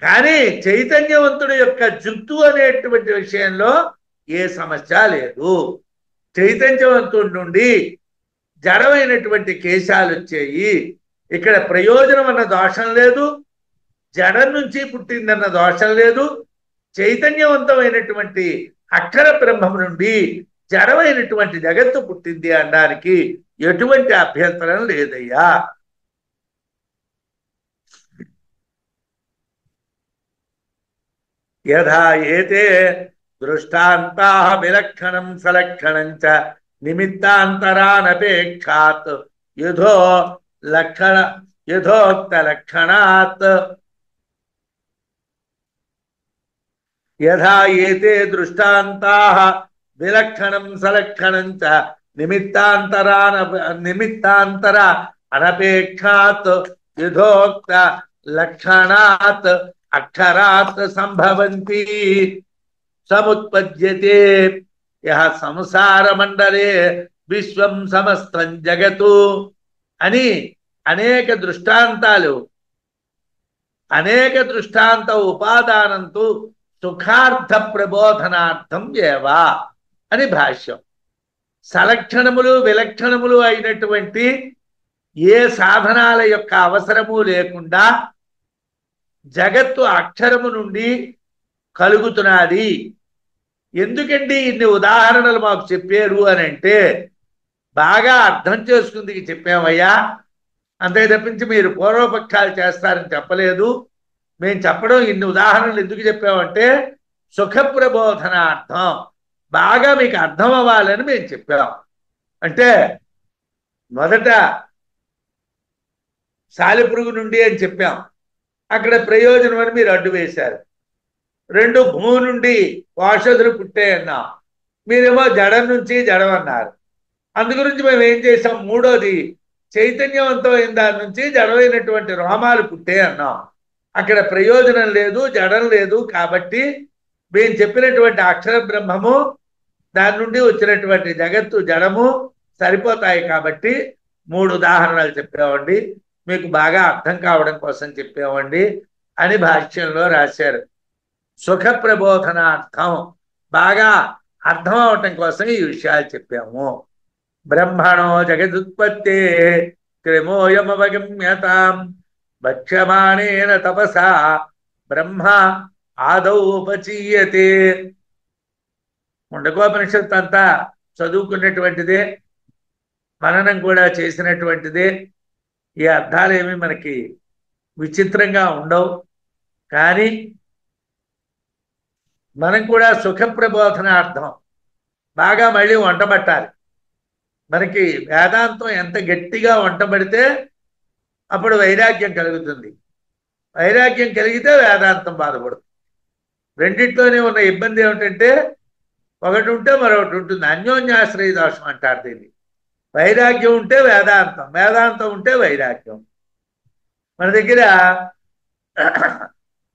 కానీ చైతన్యవంతుడి యొక్క జుట్టు అనేటువంటి విషయంలో ఏ సమస్య లేదు. చైతన్యవంతుడి నుండి జడమైనటువంటి కేశాలు వచ్చాయి. ఇక్కడ ప్రయోజనం అన్న దోషం లేదు, జడం నుంచి పుట్టిందన్న దోషం లేదు. చైతన్యవంతమైనటువంటి అక్షర బ్రహ్మం నుండి జడమైనటువంటి జగత్తు పుట్టింది అనడానికి ఎటువంటి అభ్యంతరం లేదయ్యా. యథా ఏతే దృష్టాంతాః విలక్షణం సలక్షణం చ నిమిత్తాంతరానపేక్షాత్ యథోక్త లక్షణాత్. యథా ఏతే దృష్టాంతాః విలక్షణం సలక్షణం చ నిమిత్తాంతర అనపేక్షాత్ యథోక్త లక్షణాత్ అక్షరాత్ సంభవంతి సముత్పద్యతే యః సంసార మండలే విశ్వం సమస్తం జగతు అని అనేక దృష్టాంతాలు, అనేక దృష్టాంత ఉపాదానంతో సుఖార్థ ప్రబోధనార్థం ఏవా అని భాష్యం. సలక్షణములు విలక్షణములు అయినటువంటి ఏ సాధనాల యొక్క అవసరము లేకుండా జగత్తు అక్షరము నుండి కలుగుతున్నది. ఎందుకండి ఇన్ని ఉదాహరణలు మాకు చెప్పారు అని అంటే, బాగా అర్థం చేసుకుందికి చెప్పామయ్యా, అంతే తప్పించి మీరు పూర్వపక్షాలు చేస్తారని చెప్పలేదు. మేము చెప్పడం ఇన్ని ఉదాహరణలు ఎందుకు చెప్పామంటే సుఖ ప్రబోధనార్థం, బాగా మీకు అర్థం అవ్వాలని మేము చెప్పాం. అంటే మొదట సాలెపురుగు నుండి అని చెప్పాం, అక్కడ ప్రయోజనం అని మీరు అడ్డు వేశారు. రెండు భూమి నుండి ఔషధులు పుట్టాయన్నాం, మీరేమో జడం నుంచి జడం అన్నారు. అందు గురించి మేము ఏం చేసాం, మూడోది చైతన్యవంతమైన దాని నుంచి జడమైనటువంటి రోమాలు పుట్టే అన్నాం. అక్కడ ప్రయోజనం లేదు, జడం లేదు. కాబట్టి మేము చెప్పినటువంటి అక్షర బ్రహ్మము, దాని నుండి వచ్చినటువంటి జగత్తు జడము సరిపోతాయి. కాబట్టి మూడు ఉదాహరణలు చెప్పామండి, మీకు బాగా అర్థం కావడం కోసం చెప్పామండి అని భాష్యంలో రాశారు. సుఖ ప్రబోధనార్థం, బాగా అర్థం అవటం కోసం ఈ విషయాలు చెప్పాము. బ్రహ్మణో జగదుత్పత్తే క్రమోయమవగమ్యతాం భక్ష్యమాణేన తపసా బ్రహ్మ ఆదౌ ఉపచీయతే. ముండకోపనిషత్తు అంతా చదువుకున్నటువంటిదే, మననం కూడా చేసినటువంటిదే. ఈ అర్థాలేమి మనకి విచిత్రంగా ఉండవు. కానీ మనం కూడా సుఖ ప్రబోధనార్థం బాగా మళ్ళీ వంటబట్టాలి. మనకి వేదాంతం ఎంత గట్టిగా వంటబడితే అప్పుడు వైరాగ్యం కలుగుతుంది. వైరాగ్యం కలిగితే వేదాంతం బాధపడుతుంది. రెండిట్లోనే ఉన్న ఇబ్బంది ఏమిటంటే, ఒకటి ఉంటే మరొకటి ఉంటుంది. అన్యోన్యాశ్రయ దోషం అంటారు దీన్ని. వైరాగ్యం ఉంటే వేదాంతం, వేదాంతం ఉంటే వైరాగ్యం. మన దగ్గర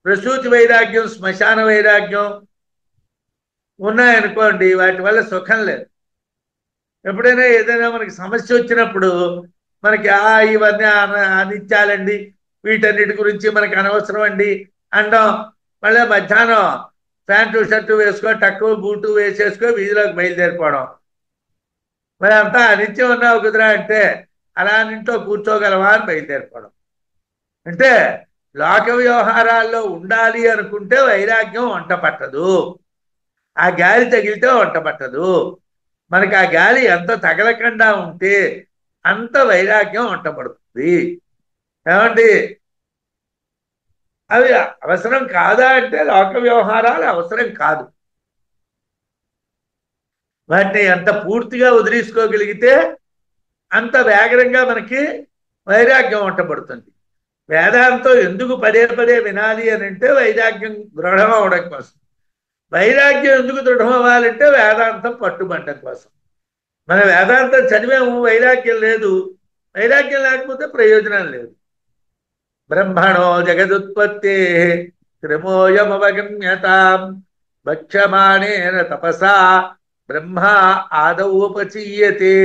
ప్రసూతి వైరాగ్యం, శ్మశాన వైరాగ్యం ఉన్నాయనుకోండి, వాటి వల్ల సుఖం లేదు. ఎప్పుడైనా ఏదైనా మనకి సమస్య వచ్చినప్పుడు మనకి ఇవన్నీ అనిత్యాలండి, వీటన్నిటి గురించి మనకి అనవసరం అండి అండం. మళ్ళీ మధ్యాహ్నం ప్యాంటు షర్టు వేసుకో, టక్కు బూటు వేసేసుకో, వీధిలోకి బయలుదేరిపోవడం. మరి అంతా అనిత్యం ఉన్నావు కుదరా అంటే, అలా ఇంట్లో కూర్చోగలవా అని బయలుదేరిపోవడం. అంటే లోక వ్యవహారాల్లో ఉండాలి అనుకుంటే వైరాగ్యం వంట పట్టదు. ఆ గాలి తగిలితే వంట పట్టదు. మనకి ఆ గాలి ఎంత తగలకుండా ఉంటే అంత వైరాగ్యం వంట పడుతుంది. ఏమండి, అవి అవసరం కాదా అంటే లోక వ్యవహారాలు అవసరం కాదు. వాటిని ఎంత పూర్తిగా వదిలేసుకోగలిగితే అంత వేగంగా మనకి వైరాగ్యం వంటపడుతుంది. వేదాంతం ఎందుకు పదే పదే వినాలి అని అంటే వైరాగ్యం దృఢం అవడం కోసం. వైరాగ్యం ఎందుకు దృఢం అవ్వాలంటే వేదాంతం పట్టుబట్టడం కోసం. మన వేదాంతం చదివాము, వైరాగ్యం లేదు. వైరాగ్యం లేకపోతే ప్రయోజనం లేదు. బ్రహ్మణో జగదుత్పత్తే క్రమోయమవగమ్యతాం భక్ష్యమాణేన తపసా బ్రహ్మ ఆదౌ ఉపచీయతే.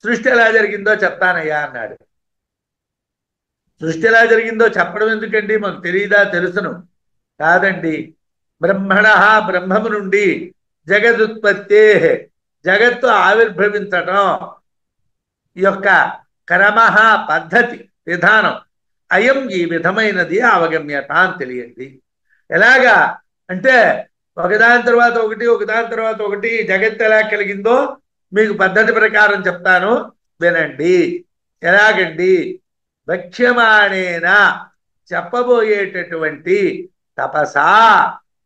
సృష్టి ఎలా జరిగిందో చెప్తానయ్యా అన్నాడు. సృష్టి ఎలా జరిగిందో చెప్పడం ఎందుకండి, మాకు తెలియదా? తెలుసును. కాదండి, బ్రహ్మణ బ్రహ్మము నుండి జగదుత్పత్తే జగత్తు ఆవిర్భవించటం యొక్క క్రమ పద్ధతి విధానం అయం ఈ విధమైనది అవగమ్యత అని తెలియండి. ఎలాగా అంటే ఒకదాని తర్వాత ఒకటి, ఒకదాని తర్వాత ఒకటి జగత్తు ఎలా కలిగిందో మీకు పద్ధతి ప్రకారం చెప్తాను, వినండి. ఎలాగండి, భక్ష్యమాణేన చెప్పబోయేటటువంటి తపసా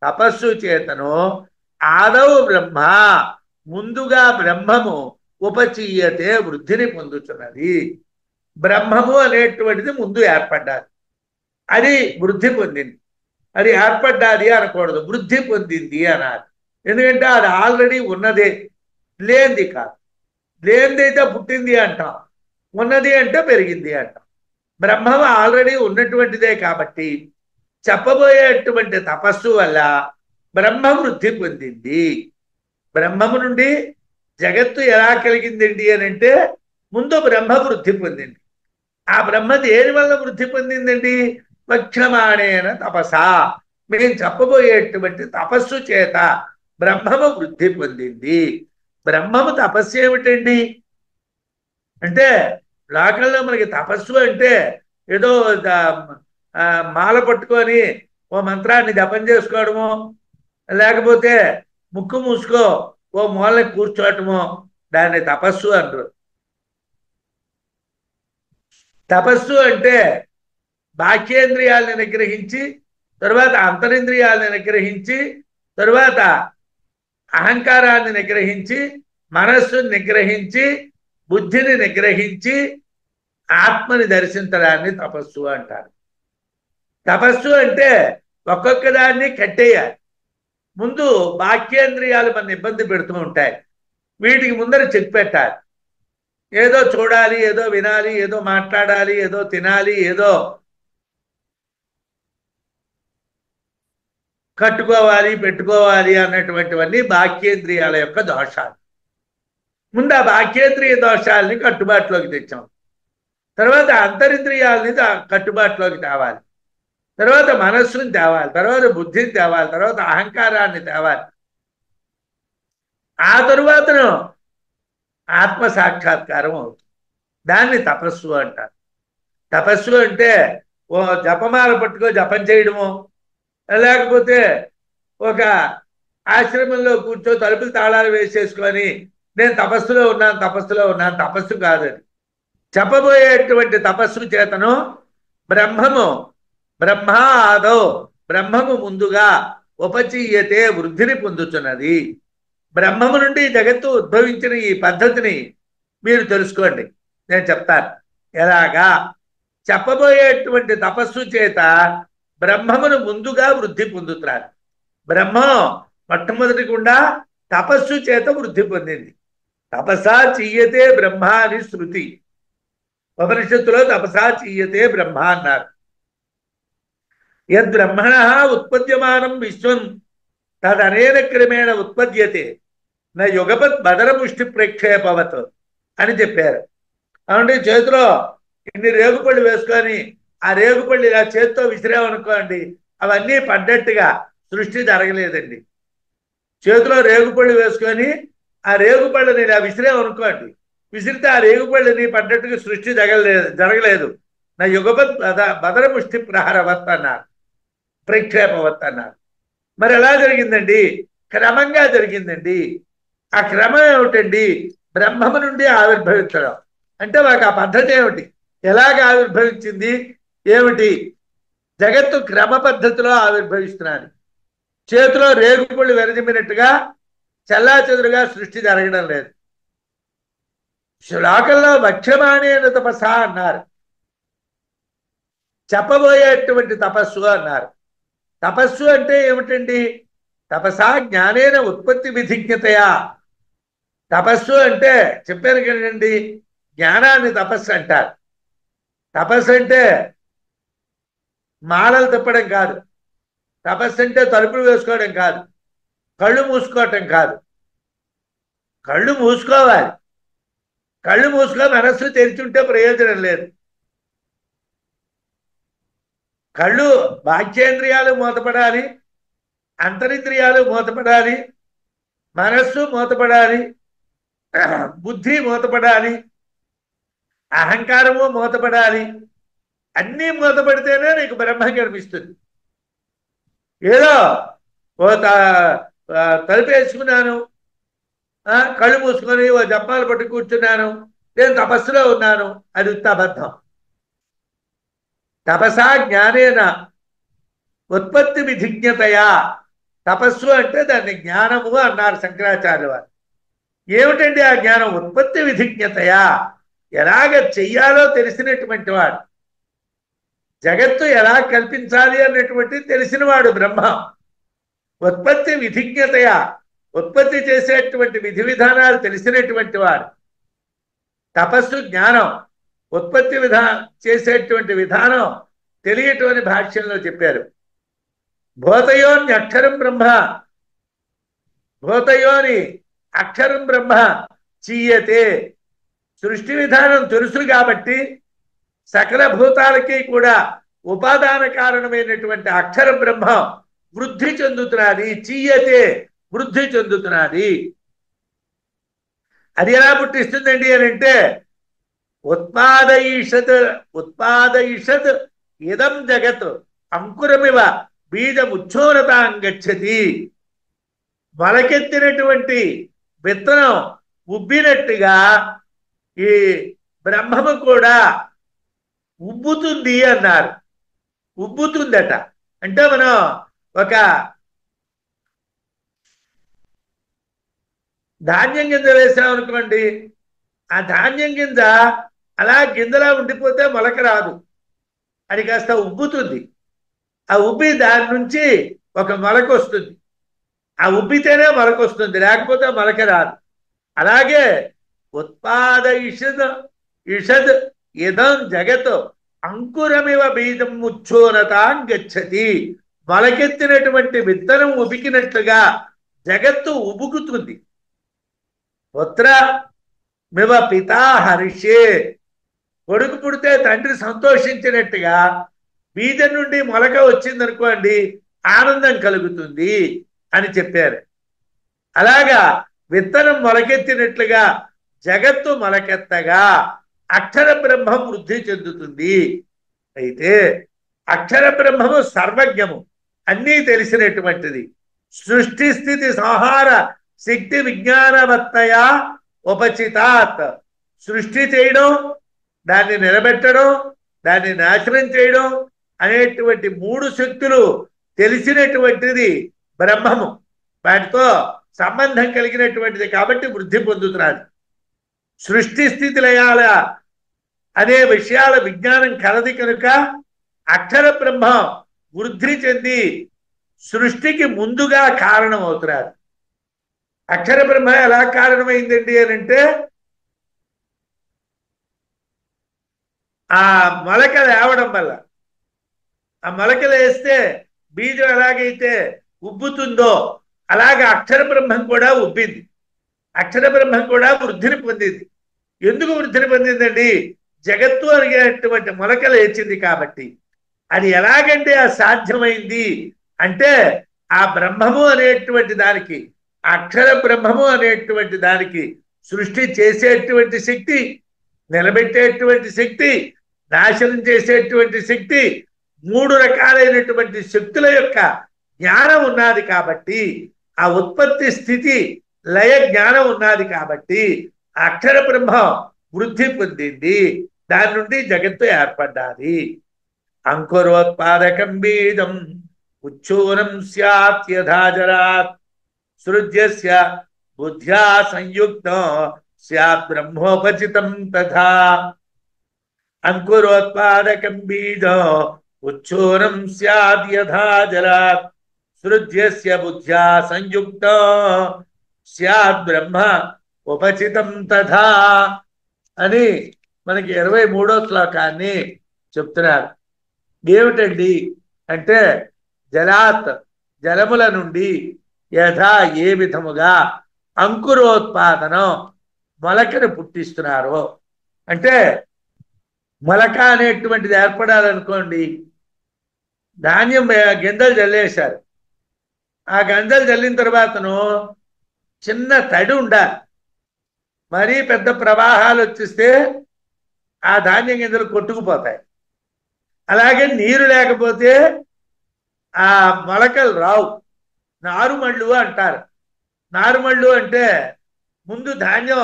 తపస్సు చేతను ఆదౌ బ్రహ్మ ముందుగా బ్రహ్మము ఉపచీయతే వృద్ధిని పొందుతున్నది. బ్రహ్మము అనేటువంటిది ముందు ఏర్పడ్డాది, అది వృద్ధి పొందింది. అది ఏర్పడ్డాది అనకూడదు, వృద్ధి పొందింది అనాలి. ఎందుకంటే అది ఆల్రెడీ ఉన్నదే, లేనిది కాదు. లేనిది అయితే పుట్టింది అంటాం, ఉన్నది అంటే పెరిగింది అంటాం. బ్రహ్మము ఆల్రెడీ ఉన్నటువంటిదే కాబట్టి చెప్పబోయేటువంటి తపస్సు వల్ల బ్రహ్మ వృద్ధి పొందింది. బ్రహ్మము నుండి జగత్తు ఎలా కలిగిందండి అని అంటే ముందు బ్రహ్మ వృద్ధి పొందింది. ఆ బ్రహ్మ దేని వల్ల వృద్ధి పొందిందండి? వక్ష్యమాణేన తపసా, మేము చెప్పబోయేటువంటి తపస్సు చేత బ్రహ్మము వృద్ధి పొందింది. బ్రహ్మము తపస్సు ఏమిటండి అంటే, లోకంలో మనకి తపస్సు అంటే ఏదో మాల పట్టుకొని ఓ మంత్రాన్ని జపం చేసుకోవడమో, లేకపోతే ముక్కు మూసుకో ఓ మూలని కూర్చోవటమో దాన్ని తపస్సు అంటారు. తపస్సు అంటే బాహ్యేంద్రియాలను నిగ్రహించి, తరువాత అంతరింద్రియాలను నిగ్రహించి, తరువాత అహంకారాన్ని నిగ్రహించి, మనస్సుని నిగ్రహించి, బుద్ధిని నిగ్రహించి ఆత్మని దర్శించడాన్ని తపస్సు అంటారు. తపస్సు అంటే ఒక్కొక్క దాన్ని కట్టేయాలి. ముందు బాహ్యేంద్రియాలు మన ఇబ్బంది పెడుతూ ఉంటాయి, వీటికి ముందర చెక్ పెట్టాలి. ఏదో చూడాలి, ఏదో వినాలి, ఏదో మాట్లాడాలి, ఏదో తినాలి, ఏదో కట్టుకోవాలి, పెట్టుకోవాలి అన్నటువంటివన్నీ బాహ్యేంద్రియాల యొక్క దోషాలు. ముందు ఆ బాహ్యేంద్రియ దోషాలని కట్టుబాటులోకి తెచ్చాం. తర్వాత అంతరింద్రియాలని కట్టుబాటులోకి తేవాలి. తర్వాత మనస్సుని తేవాలి. తర్వాత బుద్ధిని తేవాలి. తర్వాత అహంకారాన్ని తేవాలి. ఆ తరువాతను ఆత్మ సాక్షాత్కారం అవుతుంది. దాన్ని తపస్సు అంటారు. తపస్సు అంటే ఓ జపమాల పట్టుకో జపం చేయడము, లేకపోతే ఒక ఆశ్రమంలో కూర్చో తలుపులు తాళాలు వేసేసుకొని నేను తపస్సులో ఉన్నాను తపస్సు కాదని. చెప్పబోయేటువంటి తపస్సు చేతను బ్రహ్మము ముందుగా ఉపచీయతే వృద్ధిని పొందుతున్నది. బ్రహ్మము నుండి జగత్తు ఉద్భవించిన ఈ పద్ధతిని మీరు తెలుసుకోండి, నేను చెప్తాను ఎలాగా. చెప్పబోయేటువంటి తపస్సు చేత బ్రహ్మమును ముందుగా వృద్ధి పొందుతున్నారు. బ్రహ్మం మొట్టమొదటి గుండా తపస్సు చేత వృద్ధి పొందింది. తపసా చీయతే బ్రహ్మ అని శృతి. ఉపనిషత్తులో తపసా చీయతే బ్రహ్మ అన్నారు. యద్బ్రహ్మణ ఉత్పద్యమానం విశ్వం తదనేన క్రమేణ ఉత్పద్యతే నా యుగపత్ బదరముష్టి ప్రేక్షేపవత్ అని చెప్పారు. అవునండి, చేతిలో ఇన్ని రేగుపళ్ళు వేసుకొని ఆ రేగుపళ్ళు ఇలా చేతితో విసిరామనుకోండి, అవన్నీ పడ్డట్టుగా సృష్టి జరగలేదండి. చేతిలో రేగుపళ్ళు వేసుకొని ఆ రేగుపళ్ళని ఇలా విసిరామనుకోండి, విసిరితే ఆ రేగుపళ్ళని పడ్డట్టుగా సృష్టి జరగలేదు. నా యుగపత్ బదరముష్టి ప్రహారవత్ అన్నారు, ప్రేక్షేపవత్ అన్నారు. మరి ఎలా జరిగిందండి? క్రమంగా జరిగిందండి. ఆ క్రమం ఏమిటండి? బ్రహ్మము నుండి ఆవిర్భవించడం అంటే మాకు ఆ పద్ధతి ఏమిటి, ఎలాగ ఆవిర్భవించింది ఏమిటి? జగత్తు క్రమ పద్ధతిలో ఆవిర్భవిస్తున్నాను. చేతిలో రేగుపళ్ళు వెరజిమ్మినట్టుగా చెల్లాచెదురుగా సృష్టి జరగడం లేదు. శ్లోకంలో వక్ష్యమాణేన తపస అన్నారు, చెప్పబోయేటువంటి తపస్సు అన్నారు. తపస్సు అంటే ఏమిటండి? తపసా జ్ఞానేన ఉత్పత్తి విధిజ్ఞతయా. తపస్సు అంటే చెప్పాను కదండి, జ్ఞానాన్ని తపస్సు అంటారు. తపస్సు అంటే మాలలు తిప్పడం కాదు. తపస్సు అంటే తలుపులు వేసుకోవడం కాదు, కళ్ళు మూసుకోవటం కాదు. కళ్ళు మూసుకోవాలి, కళ్ళు మూసుకో మనస్సు తెరిచుంటే ప్రయోజనం లేదు. కళ్ళు బాహ్యేంద్రియాలు మూతపడాలి, అంతరింద్రియాలు మూతపడాలి, మనస్సు మూతపడాలి, బుద్ధి మూతపడాలి, అహంకారము మూతపడాలి. అన్నీ మూతపడితేనే నీకు బ్రహ్మ కనిపిస్తుంది. ఏదో ఓ తలుపేసుకున్నాను, కళ్ళు మూసుకొని ఓ జపాలు పట్టు కూర్చున్నాను, నేను తపస్సులో ఉన్నాను, అది ఉత్తాబద్ధం. తపసా జ్ఞానేన ఉత్పత్తి విధిజ్ఞతయా. తపస్సు అంటే దాన్ని జ్ఞానము అన్నారు శంకరాచార్య వారు. ఏమిటండి ఆ జ్ఞానం? ఉత్పత్తి విధిజ్ఞతయా, ఎలాగ చెయ్యాలో తెలిసినటువంటి వాడు. జగత్తు ఎలా కల్పించాలి అన్నటువంటి తెలిసినవాడు బ్రహ్మ. ఉత్పత్తి విధిజ్ఞతయా, ఉత్పత్తి చేసేటువంటి విధి విధానాలు తెలిసినటువంటి వాడు. తపస్సు జ్ఞానం, ఉత్పత్తి చేసేటువంటి విధానం తెలియటమని భాష్యంలో చెప్పారు. భూతయోని అక్షరం బ్రహ్మ. భూతయోని అక్షరం బ్రహ్మ చీయతే. సృష్టి విధానం తెలుసు కాబట్టి సకల భూతాలకి కూడా ఉపాదాన కారణమైనటువంటి అక్షర బ్రహ్మ వృద్ధి చెందుతున్నది. చీయతే వృద్ధి చెందుతున్నది. అది ఎలా పుట్టిస్తుందండి అని అంటే ఉత్పాదయిషత్ ఇదం జగత్ అంకురమివ బీజముచ్చోరతాం గచ్చతి. మొలకెత్తినటువంటి విత్తనం ఉబ్బినట్టుగా ఈ బ్రహ్మము కూడా ఉబ్బుతుంది అన్నారు. ఉబ్బుతుందట అంటే మనం ఒక ధాన్యం గింజ వేసామనుకోండి, ఆ ధాన్యం గింజ అలా గింజలా ఉండిపోతే మొలక రాదు, అది కాస్త ఉబ్బుతుంది. ఆ ఉబ్బి దాని నుంచి ఒక మొలక వస్తుంది. ఆ ఉబ్బితేనే మొలక వస్తుంది, లేకపోతే మొలక రాదు. అలాగే ఇషద్ ఇదం జగత్ అంకురమివ బీజం ముచ్చోనతాం గచ్చతి. మొలకెత్తినటువంటి విత్తనం ఉబికినట్లుగా జగత్తు ఉబుకుతుంది. పుత్ర మివ పితా హర్షే. కొడుకు పుడితే తండ్రి సంతోషించినట్టుగా బీజం నుండి మొలక వచ్చిందనుకోండి ఆనందం కలుగుతుంది అని చెప్పారు. అలాగా విత్తనం మొలకెత్తినట్లుగా జగత్తు మొలకెత్తగా అక్షర బ్రహ్మం వృద్ధి చెందుతుంది. అయితే అక్షర బ్రహ్మము సర్వజ్ఞము, అన్నీ తెలిసినటువంటిది. సృష్టి స్థితి సంహార శక్తి విజ్ఞానవత్తయా ఉపచితాత్. సృష్టి చేయడం, దాన్ని నిలబెట్టడం, దాన్ని నాశనం చేయడం అనేటువంటి మూడు శక్తులు తెలిసినటువంటిది బ్రహ్మము. వాటితో సంబంధం కలిగినటువంటిది కాబట్టి వృద్ధి పొందుతున్నది. సృష్టి స్థితి లయాల అనే విషయాల విజ్ఞానం కలది కనుక అక్షర బ్రహ్మ వృద్ధి చెంది సృష్టికి ముందుగా కారణం అవుతున్నారు. అక్షర బ్రహ్మ ఎలా కారణమైందండి అని అంటే ఆ మొలక లేవడం వల్ల. ఆ మొలకలు వేస్తే బీజం ఎలాగైతే ఉబ్బుతుందో అలాగే అక్షర బ్రహ్మం కూడా ఉబ్బింది. అక్షర బ్రహ్మం కూడా వృద్ధిని పొందింది. ఎందుకు వృద్ధిని పొందిందండి? జగత్తు అనేటువంటి మొలక లేచింది కాబట్టి. అది ఎలాగంటే సాధ్యమైంది అంటే ఆ బ్రహ్మము అనేటువంటి దానికి, అక్షర బ్రహ్మము అనేటువంటి దానికి సృష్టి చేసేటువంటి శక్తి, నిలబెట్టేటువంటి శక్తి, నాశనం చేసేటువంటి శక్తి, మూడు రకాలైనటువంటి శక్తుల యొక్క జ్ఞానం ఉన్నది కాబట్టి, ఆ ఉత్పత్తి స్థితి లయ జ్ఞానం ఉన్నది కాబట్టి అక్షర బ్రహ్మ వృద్ధి పొందింది. దాని నుండి జగత్తు ఏర్పడ్డాది. అంకురోత్పాదకం బీజం ఉచ్చూరం స్యాత్ యథాజరాత్ సృజ్యస్య బుద్ధ్యా సంయుక్తం స్యాత్ బ్రహ్మోపచితం తథా. అంకురోత్పాదకం బీజం ఉచ్చూరం స్యాత్ యథాజరాత్ సృజ్యస్య బుద్ధ్యా సంయుక్తం స్యాత్ బ్రహ్మ ఉపచితం తథా అని మనకి 23వ శ్లోకాన్ని చెప్తున్నారు. ఏమిటండి అంటే జలాత్ జలముల నుండి యథా ఏ విధముగా అంకురోత్పాదనం మొలకను పుట్టిస్తున్నారో. అంటే మొలక అనేటువంటిది ఏర్పడాలనుకోండి, ధాన్యం గింజలు జల్లేశారు. ఆ గింజలు జల్లిన తర్వాతను చిన్న తడి ఉండాలి. మరీ పెద్ద ప్రవాహాలు వచ్చేస్తే ఆ ధాన్యం గింజలు కొట్టుకుపోతాయి. అలాగే నీరు లేకపోతే ఆ మొలకలు రావు. నారుమళ్ళు అంటారు. నారుమళ్ళు అంటే ముందు ధాన్యం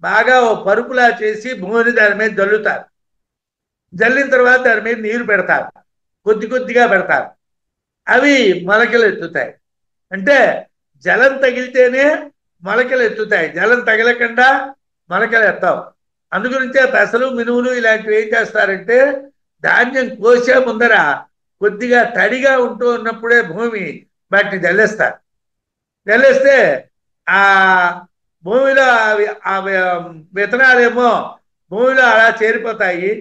బాగా పరుపులా చేసి భూమిని దాని మీద జల్లుతారు. జల్లిన తర్వాత దాని మీద నీరు పెడతారు, కొద్ది కొద్దిగా పెడతారు. అవి మొలకలు ఎత్తుతాయి. అంటే జలం తగిలితేనే మొలకలు ఎత్తుతాయి, జలం తగలకుండా మొలకలు ఎత్తావు. అందుగురించే పెసలు మినువులు ఇలాంటివి ఏం చేస్తారంటే ధాన్యం కోసే ముందర కొద్దిగా తడిగా ఉంటూ ఉన్నప్పుడే భూమి వాటిని జల్లేస్తారు. జల్లేస్తే ఆ భూమిలో ఆ విత్తనాలేమో భూమిలో అలా చేరిపోతాయి.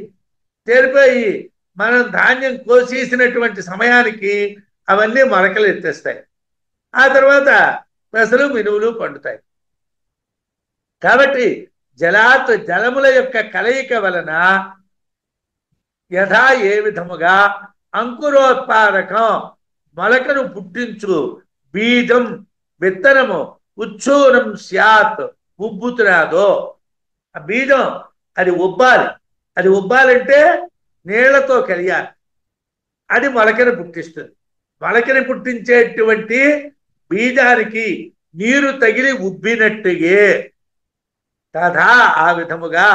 చేరిపోయి మనం ధాన్యం కోసేసినటువంటి సమయానికి అవన్నీ మొలకలు ఎత్తేస్తాయి. ఆ తర్వాత పెసలు మినువులు పండుతాయి. కాబట్టి జలాత్ జలముల యొక్క కలయిక వలన యథా ఏ విధముగా అంకురోత్పాదకం మొలకను పుట్టించు బీజం విత్తనము ఉచ్చూరం స్యాత్ ఉబ్బుతురాదో ఆ బీజం అది ఉబ్బాలి. అది ఉబ్బాలంటే నీళ్లతో కలియాలి. అది మొలకను పుట్టిస్తుంది. మొలకను పుట్టించేటువంటి బీజానికి నీరు తగిలి ఉబ్బినట్టుగే తథా ఆ విధముగా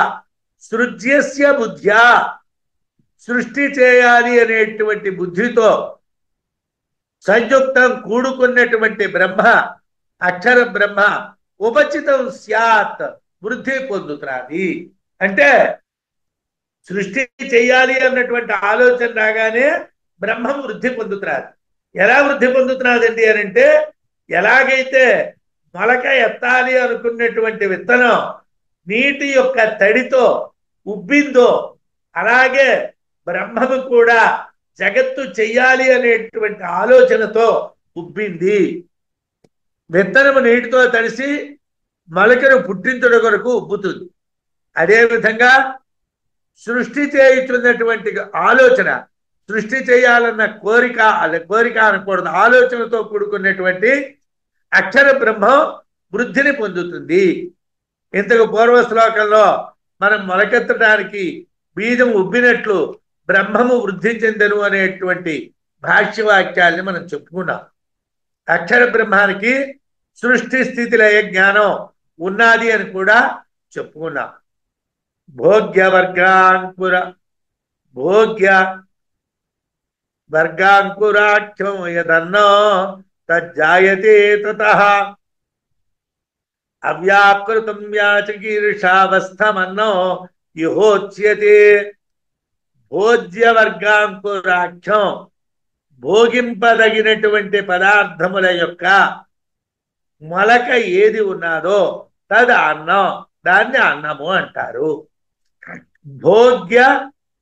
సృజ్యస్య బుద్ధ్యా సృష్టి చేయాలి అనేటువంటి బుద్ధితో సంయుక్తం కూడుకున్నటువంటి బ్రహ్మ అక్షర బ్రహ్మ ఉపచితం స్యాత్ వృద్ధి పొందుతున్నది. అంటే సృష్టి చేయాలి అన్నటువంటి ఆలోచన రాగానే బ్రహ్మం వృద్ధి పొందుతున్నది. ఎలా వృద్ధి పొందుతున్నదండి అని అంటే ఎలాగైతే మొలక ఎత్తాలి అనుకున్నటువంటి విత్తనం నీటి యొక్క తడితో ఉబ్బిందో అలాగే బ్రహ్మము కూడా జగత్తు చెయ్యాలి అనేటువంటి ఆలోచనతో ఉబ్బింది. విత్తనము నీటితో తడిసి మొలకను పుట్టించడం కొరకు ఉబ్బుతుంది. అదేవిధంగా సృష్టి చేయుతున్నటువంటి ఆలోచన సృష్టి చేయాలన్న కోరిక కోరిక అనకూడదు ఆలోచనతో కూడుకున్నటువంటి అక్షర బ్రహ్మం వృద్ధిని పొందుతుంది. ఇంతకు పూర్వ శ్లోకంలో మనం మొలకెత్తడానికి బీజం ఉబ్బినట్లు బ్రహ్మము వృద్ధి చెందను అనేటువంటి భాష్యవాక్యాల్ని మనం చెప్పుకున్నాం. అక్షర బ్రహ్మానికి సృష్టి స్థితి లయ జ్ఞానం ఉన్నది అని కూడా చెప్పుకున్నాం. భోగ్య వర్గాంకురాఖ్యం యదన్నో తజ్జాయతే తతః అవ్యాకృతం వ్యాచకీర్షావస్థమన్నో యుహోచ్యతే. భోజ్య వర్గాంకురాఖ్యం భోగింపదగినటువంటి పదార్థముల యొక్క మొలక ఏది ఉన్నదో తద్ అన్నం దాన్ని అన్నము అంటారు. భోగ్య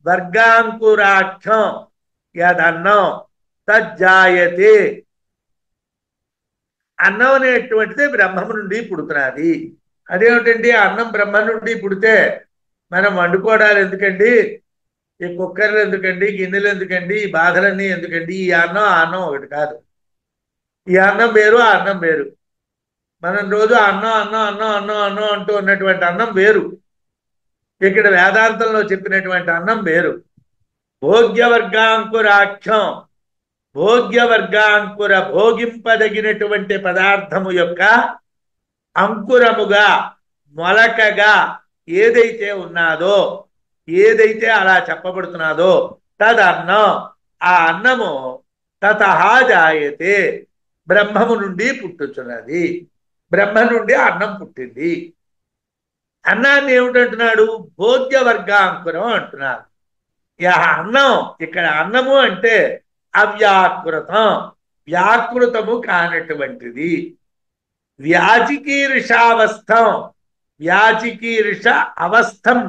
వర్గాంకురాఖ్యం యదన్నం తజ్జాయతే. అన్నం అనేటువంటిది బ్రహ్మము నుండి పుడుతున్నది. అదేమిటండి అన్నం బ్రహ్మ నుండి పుడితే మనం వండుకోవడాలు ఎందుకండి, ఈ కుక్కర్లు ఎందుకండి, గిన్నెలు ఎందుకండి, ఈ బాధలన్నీ ఎందుకండి? ఈ అన్నం ఆ అన్నం ఒకటి కాదు. ఈ అన్నం వేరు ఆ అన్నం వేరు. మనం రోజు అన్నం అన్నం అన్నం అన్నం అన్నం అంటూ ఉన్నటువంటి అన్నం వేరు. ఇక్కడ వేదాంతంలో చెప్పినటువంటి అన్నం వేరు. భోగ్యవర్గాంకురాఖ్యం భోగ్యవర్గాంకుర భోగింపదగినటువంటి పదార్థము యొక్క అంకురముగా మొలకగా ఏదైతే ఉన్నాదో ఏదైతే అలా చెప్పబడుతున్నదో తదన్నం ఆ అన్నము తతః జాయతే బ్రహ్మము నుండి పుట్టుచున్నది. బ్రహ్మ నుండి అన్నం పుట్టింది. అన్నాన్ని ఏమిటంటున్నాడు? భోగ్య వర్గాంకురం అంటున్నారు. అన్నం ఇక్కడ అన్నము అంటే అవ్యాకృతం వ్యాకృతము కానటువంటిది. వ్యాచికీర్షావస్థం వ్యాచికీర్ష అవస్థం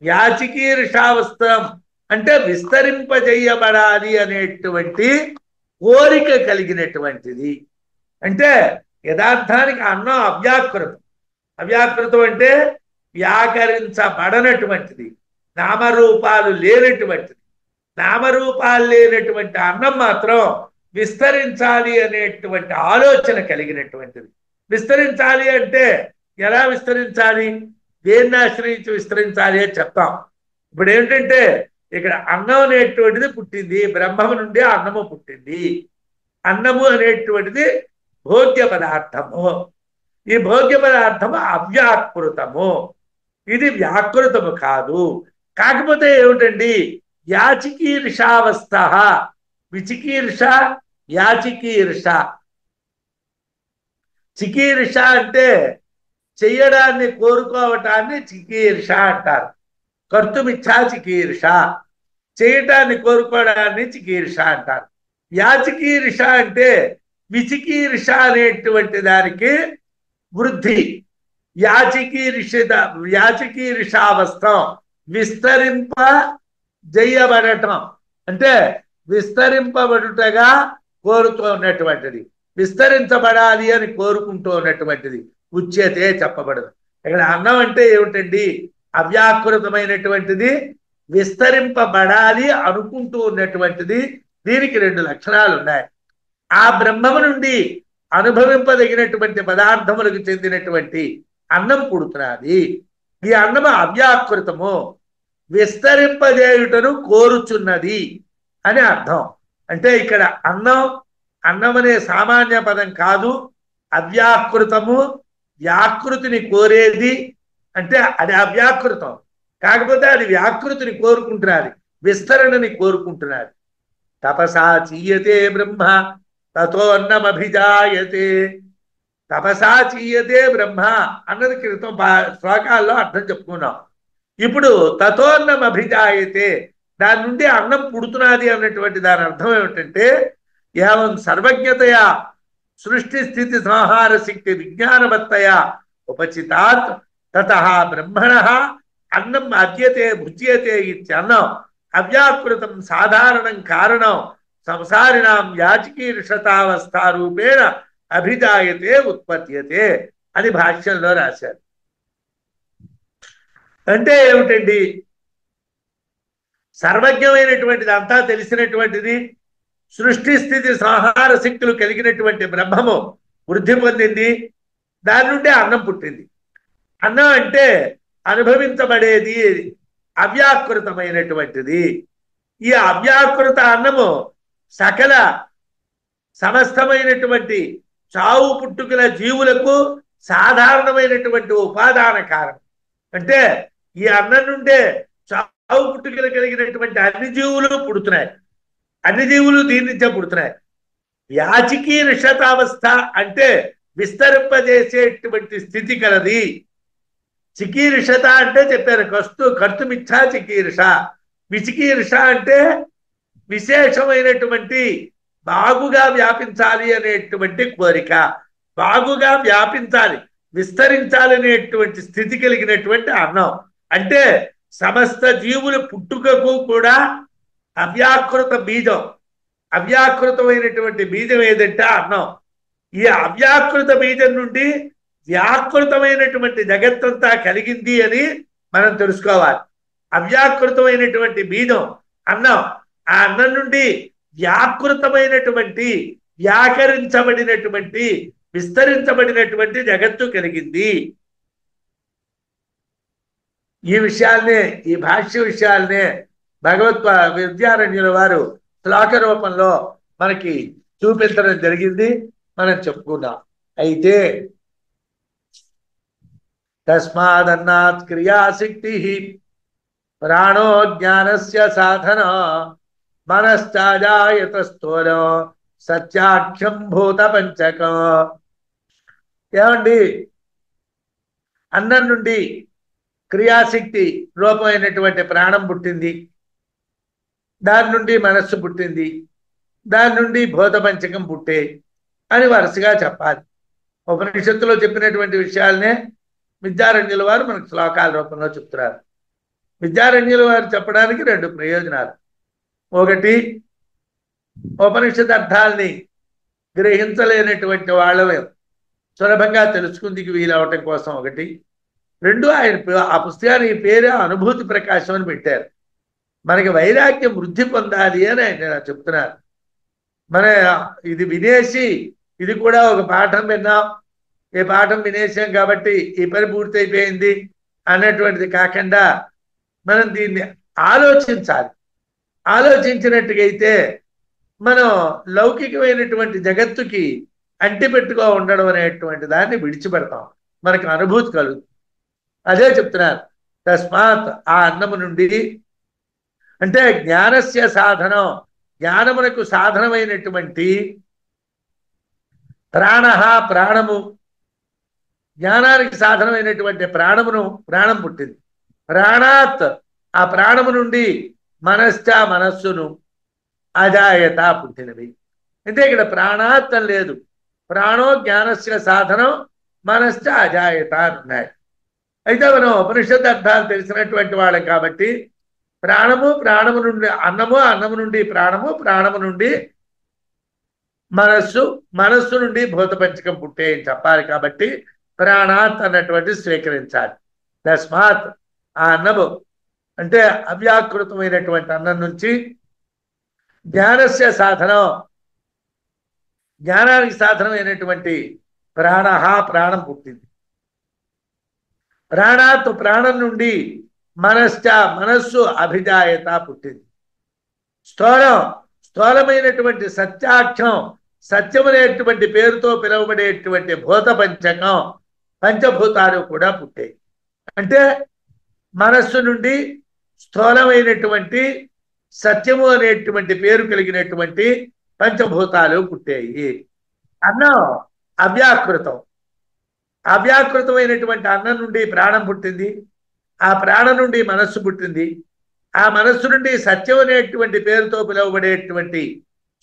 వ్యాచికీర్షావస్థం అంటే విస్తరింపజేయబడాలి అనేటువంటి కోరిక కలిగినటువంటిది. అంటే యథార్థానికి అన్నం అవ్యాకృతం. అవ్యాకృతం అంటే వ్యాకరించబడనటువంటిది, నామరూపాలు లేనటువంటిది. నామరూపాలు లేనటువంటి అన్నం మాత్రం విస్తరించాలి అనేటువంటి ఆలోచన కలిగినటువంటిది. విస్తరించాలి అంటే ఎలా విస్తరించాలి, దేన్ని ఆశ్రయించి విస్తరించాలి అని చెప్తాం. ఇప్పుడు ఏంటంటే ఇక్కడ అన్నం అనేటువంటిది పుట్టింది, బ్రహ్మము నుండి అన్నము పుట్టింది. అన్నము అనేటువంటిది భోగ్య పదార్థము. ఈ భోగ్య పదార్థము అవ్యాకృతము, ఇది వ్యాకృతము కాదు. కాకపోతే ఏమిటండి, యాచికీర్షావస్థ విచికీర్ష యాచికీర్ష. చికీర్ష అంటే చెయ్యడాన్ని కోరుకోవటాన్ని చికీర్ష అంటారు. కర్తుమిచ్చా చికీర్ష, చేయటాన్ని కోరుకోవడాన్ని చికీర్ష అంటారు. యాచికీర్ష అంటే విచికీర్ష అనేటువంటి దానికి వృద్ధి. యాచికీర్షావస్థం విస్తరింప జయ్యబడటం అంటే విస్తరింపబడుటగా కోరుతూ ఉన్నటువంటిది, విస్తరించబడాలి అని కోరుకుంటూ ఉన్నటువంటిది ఉచ్యతే చెప్పబడదు. ఇక్కడ అన్నం అంటే ఏమిటండి? అవ్యాకృతమైనటువంటిది, విస్తరింపబడాలి అనుకుంటూ ఉన్నటువంటిది. దీనికి రెండు లక్షణాలు ఉన్నాయి. ఆ బ్రహ్మము నుండి అనుభవింపదగినటువంటి పదార్థములకు చెందినటువంటి అన్నం పుడుతున్నది. ఈ అన్నము అవ్యాకృతము, విస్తరింపజేయుటను కోరుచున్నది అని అర్థం. అంటే ఇక్కడ అన్నం అనే సామాన్య పదం కాదు, అవ్యాకృతము, వ్యాకృతిని కోరేది. అంటే అది అవ్యాకృతం, కాకపోతే అది వ్యాకృతిని కోరుకుంటున్నది, విస్తరణని కోరుకుంటున్నది. తపసా చీయతే బ్రహ్మ తతోన్నమభిజాయతే. తపసా చీయతే బ్రహ్మ అన్నది క్రితం శ్లోకాల్లో అర్థం చెప్పుకున్నాం. ఇప్పుడు తతోన్నమభిజాయతే, దాని నుండి అన్నం పుడుతున్నది అన్నటువంటి దాని అర్థం ఏమిటంటే, ఏవం సర్వజ్ఞతయా సృష్టి స్థితి సంహార శక్తి విజ్ఞానవత్తయా ఉపచితాత్ తతః బ్రహ్మణః అన్నం అద్యతే భుజ్యతే ఇత్యన్నం అవ్యాకృతం సాధారణం కారణం సంసారిణాం యాచికీర్షతావస్థారూపేణ అభిజాయతే ఉత్పత్యతే అని భాష్యంలో రాశారు. అంటే ఏమిటండి? సర్వజ్ఞమైనటువంటిది, అంతా తెలిసినటువంటిది, సృష్టి స్థితి సంహార శక్తులు కలిగినటువంటి బ్రహ్మము వృద్ధి పొందింది. దాని నుండి అన్నం పుట్టింది. అన్నం అంటే అనుభవించబడేది, అవ్యాకృతమైనటువంటిది. ఈ అవ్యాకృత అన్నము సకల సమస్తమైనటువంటి చావు పుట్టుకల జీవులకు సాధారణమైనటువంటి ఉపాదాన కారణం. అంటే ఈ అన్నం నుండే చావు పుట్టుకలు కలిగినటువంటి అన్ని జీవులు పుడుతున్నాయి, అన్ని జీవులు దీని నుంచే పుడుతున్నాయి. యాచికీ రిషతావస్థ అంటే విస్తరింపజేసేటువంటి స్థితి కలది. చికీర్షత అంటే చెప్పారు, కర్తుమిచ్చా చికీర్ష. విచికీర్ష అంటే విశేషమైనటువంటి బాగుగా వ్యాపించాలి అనేటువంటి కోరిక, బాగుగా వ్యాపించాలి, విస్తరించాలి అనేటువంటి స్థితి కలిగినటువంటి అన్నం. అంటే సమస్త జీవుల పుట్టుకకు కూడా అవ్యాకృత బీజం, అవ్యాకృతమైనటువంటి బీజం ఏదంటే అన్నం. ఈ అవ్యాకృత బీజం నుండి వ్యాకృతమైనటువంటి జగత్తంతా కలిగింది అని మనం తెలుసుకోవాలి. అవ్యాకృతమైనటువంటి బీజం అన్నం, ఆ అన్నం నుండి వ్యాకృతమైనటువంటి, వ్యాకరించబడినటువంటి, విస్తరించబడినటువంటి జగత్తు కలిగింది. ఈ విషయాల్నే, ఈ భాష్య విషయాల్నే విద్యారణ్యుల వారు శ్లోక రూపంలో మనకి చూపించడం జరిగింది, మనం చెప్పుకున్నాం. అయితే తస్మాదన్నాత్ క్రియాశక్తి ప్రాణో జ్ఞానస్య సాధన మనశ్చాజాయత స్థూలం సత్యాఖ్యం భూత పంచకం. ఏమండి? అన్నం నుండి క్రియాశక్తి రూపమైనటువంటి ప్రాణం పుట్టింది, దాని నుండి మనస్సు పుట్టింది, దాని నుండి భూత పంచకం పుట్టే అని వరుసగా చెప్పాలి. ఉపనిషత్తులో చెప్పినటువంటి విషయాలనే విద్యారణ్యుల వారు మనకు శ్లోకాల రూపంలో చెప్తున్నారు. విద్యారణ్యుల వారు చెప్పడానికి రెండు ప్రయోజనాలు. ఒకటి, ఉపనిషత్ అర్థాలని గ్రహించలేనటువంటి వాళ్ళమే సులభంగా తెలుసుకుందికి వీలవటం కోసం ఒకటి. రెండు, ఆయన ఆ పుస్తకానికి పేరు అనుభూతి ప్రకాశం అని పెట్టారు. మనకి వైరాగ్యం వృద్ధి పొందాలి అని ఆయన చెప్తున్నారు. మన ఇది వినేసి, ఇది కూడా ఒక పాఠం విన్నాం, ఈ పాఠం వినేసాం కాబట్టి ఈ పని పూర్తయిపోయింది అన్నటువంటిది కాకుండా మనం దీన్ని ఆలోచించాలి. ఆలోచించినట్టుగైతే మనం లౌకికమైనటువంటి జగత్తుకి అంటిపెట్టుకో ఉండడం అనేటువంటి దాన్ని విడిచిపెడతాం, మనకు అనుభూతి కలుగుతుంది. అదే చెప్తున్నారు. తస్మాత్, ఆ అన్నము నుండి అంటే జ్ఞానస్య సాధనం, జ్ఞానమునకు సాధనమైనటువంటి ప్రాణము, జ్ఞానానికి సాధనమైనటువంటి ప్రాణం పుట్టింది. ప్రాణాత్, ఆ ప్రాణము నుండి మనస్సును అజాయత పుట్టినవి. అంటే ఇక్కడ ప్రాణాత్ అని లేదు, ప్రాణో జ్ఞానస్య సాధనం మనశ్చ అజాయత అని ఉన్నాయి. అయితే మనం ఉపనిషత్ అర్థాలు తెలిసినటువంటి వాళ్ళం కాబట్టి ప్రాణము నుండి అన్నము నుండి ప్రాణము నుండి మనస్సు నుండి భూత పంచకం పుట్టే అని చెప్పాలి. కాబట్టి ప్రాణాత్ అన్నటువంటి స్వీకరించాలి. తస్మాత్ ఆ అన్నము అంటే అవ్యాకృతమైనటువంటి అన్నం నుంచి జ్ఞానస్య సాధనం, జ్ఞానానికి సాధనమైనటువంటి ప్రాణం పుట్టింది. ప్రాణాత్ ప్రాణం నుండి మనస్సు అభిజాయత పుట్టింది. స్థూలమైనటువంటి సత్యాఖ్యం, సత్యమనేటువంటి పేరుతో పిలువబడేటువంటి భూత పంచకం, పంచభూతాలు కూడా పుట్టాయి. అంటే మనస్సు నుండి స్థూలమైనటువంటి సత్యము అనేటువంటి పేరు కలిగినటువంటి పంచభూతాలు పుట్టాయి. అన్నం అవ్యాకృతమైనటువంటి అన్నం నుండి ప్రాణం పుట్టింది. ఆ ప్రాణం నుండి మనస్సు పుట్టింది. ఆ మనస్సు నుండి సత్యం అనేటువంటి పేరుతో పిలువబడేటువంటి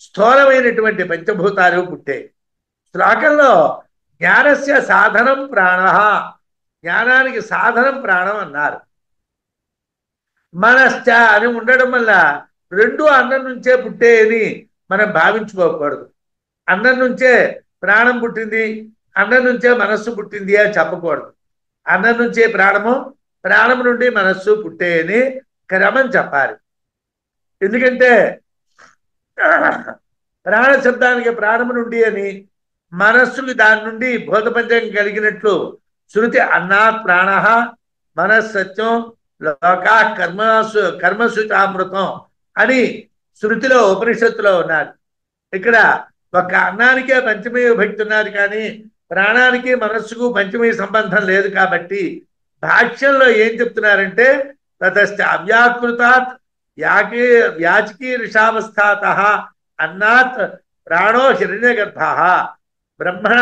స్థూలమైనటువంటి పంచభూతాలు పుట్టాయి. శ్లోకంలో జ్ఞానస్య సాధనం ప్రాణ, జ్ఞానానికి సాధనం ప్రాణం అన్నారు. మనశ్చ అని ఉండడం వల్ల రెండు అన్నం నుంచే పుట్టేయని మనం భావించుకోకూడదు. అన్నం నుంచే ప్రాణం పుట్టింది, అన్నం నుంచే మనస్సు పుట్టింది అని చెప్పకూడదు. అన్నం నుంచే ప్రాణం నుండి మనస్సు పుట్టేయని క్రమం చెప్పాలి. ఎందుకంటే ప్రాణ శబ్దానికి ప్రాణము నుండి అని, మనస్సుకి దాని నుండి భూతపంచకం కలిగినట్లు శృతి అన్నాత్ ప్రాణ మనస్సత్యం లోకా కర్మశుచామృతం అని శృతిలో ఉపనిషత్తులో ఉన్నారు. ఇక్కడ ఒక అన్నానికే పంచమీ విభక్తి ఉన్నారు, కానీ ప్రాణానికి మనస్సుకు పంచమీ సంబంధం లేదు. కాబట్టి భాష్యంలో ఏం చెప్తున్నారంటే తతశ్చ అవ్యాకృతాత్ వ్యాచకీర్షావస్థాత అన్నాత్ ప్రాణో హిరణ్యగర్భ బ్రహ్మణ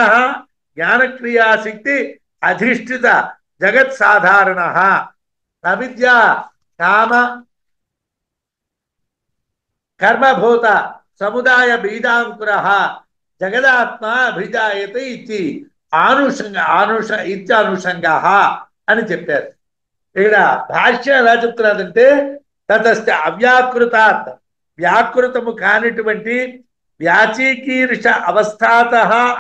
జ్ఞానక్రియాశక్తి అధిష్ఠిత జగత్ సాధారణ అవిద్యా కామ కర్మభూత సముదాయ బీజాంకుర జగదాత్మ అభిజాయతే ఇతి ఇత్యానుషంగా అని చెప్పారు. ఇక్కడ భాష్యం ఎలా చెప్తున్నదంటే తతస్థ అవ్యాకృతాత్ వ్యాకృతము కానిటువంటి వ్యాచీకీర్ష అవస్థాత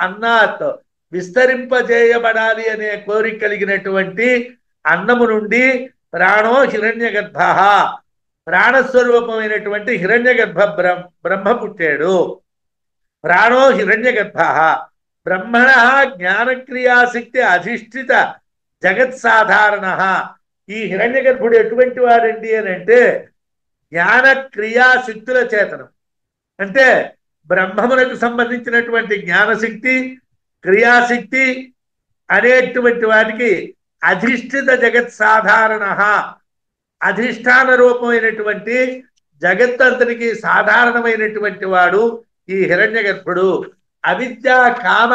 అన్నాత్ విస్తరింపజేయబడాలి అనే కోరిక కలిగినటువంటి అన్నము నుండి ప్రాణో హిరణ్యగర్భ ప్రాణస్వరూపమైనటువంటి హిరణ్యగర్భ బ్రహ్మ పుట్టాడు. ప్రాణో హిరణ్యగర్భ బ్రహ్మణ జ్ఞానక్రియాశక్తి అధిష్ఠిత జగత్ సాధారణ. ఈ హిరణ్యగర్భుడు ఎటువంటి వాడండి అని అంటే జ్ఞాన క్రియాశక్తుల చేతనం, అంటే బ్రహ్మమునకు సంబంధించినటువంటి జ్ఞానశక్తి క్రియాశక్తి అనేటువంటి వాటికి అధిష్ఠిత జగత్ సాధారణ, అధిష్టాన రూపమైనటువంటి జగత్తంతరికి సాధారణమైనటువంటి వాడు ఈ హిరణ్యగర్భుడు. అవిద్యా కామ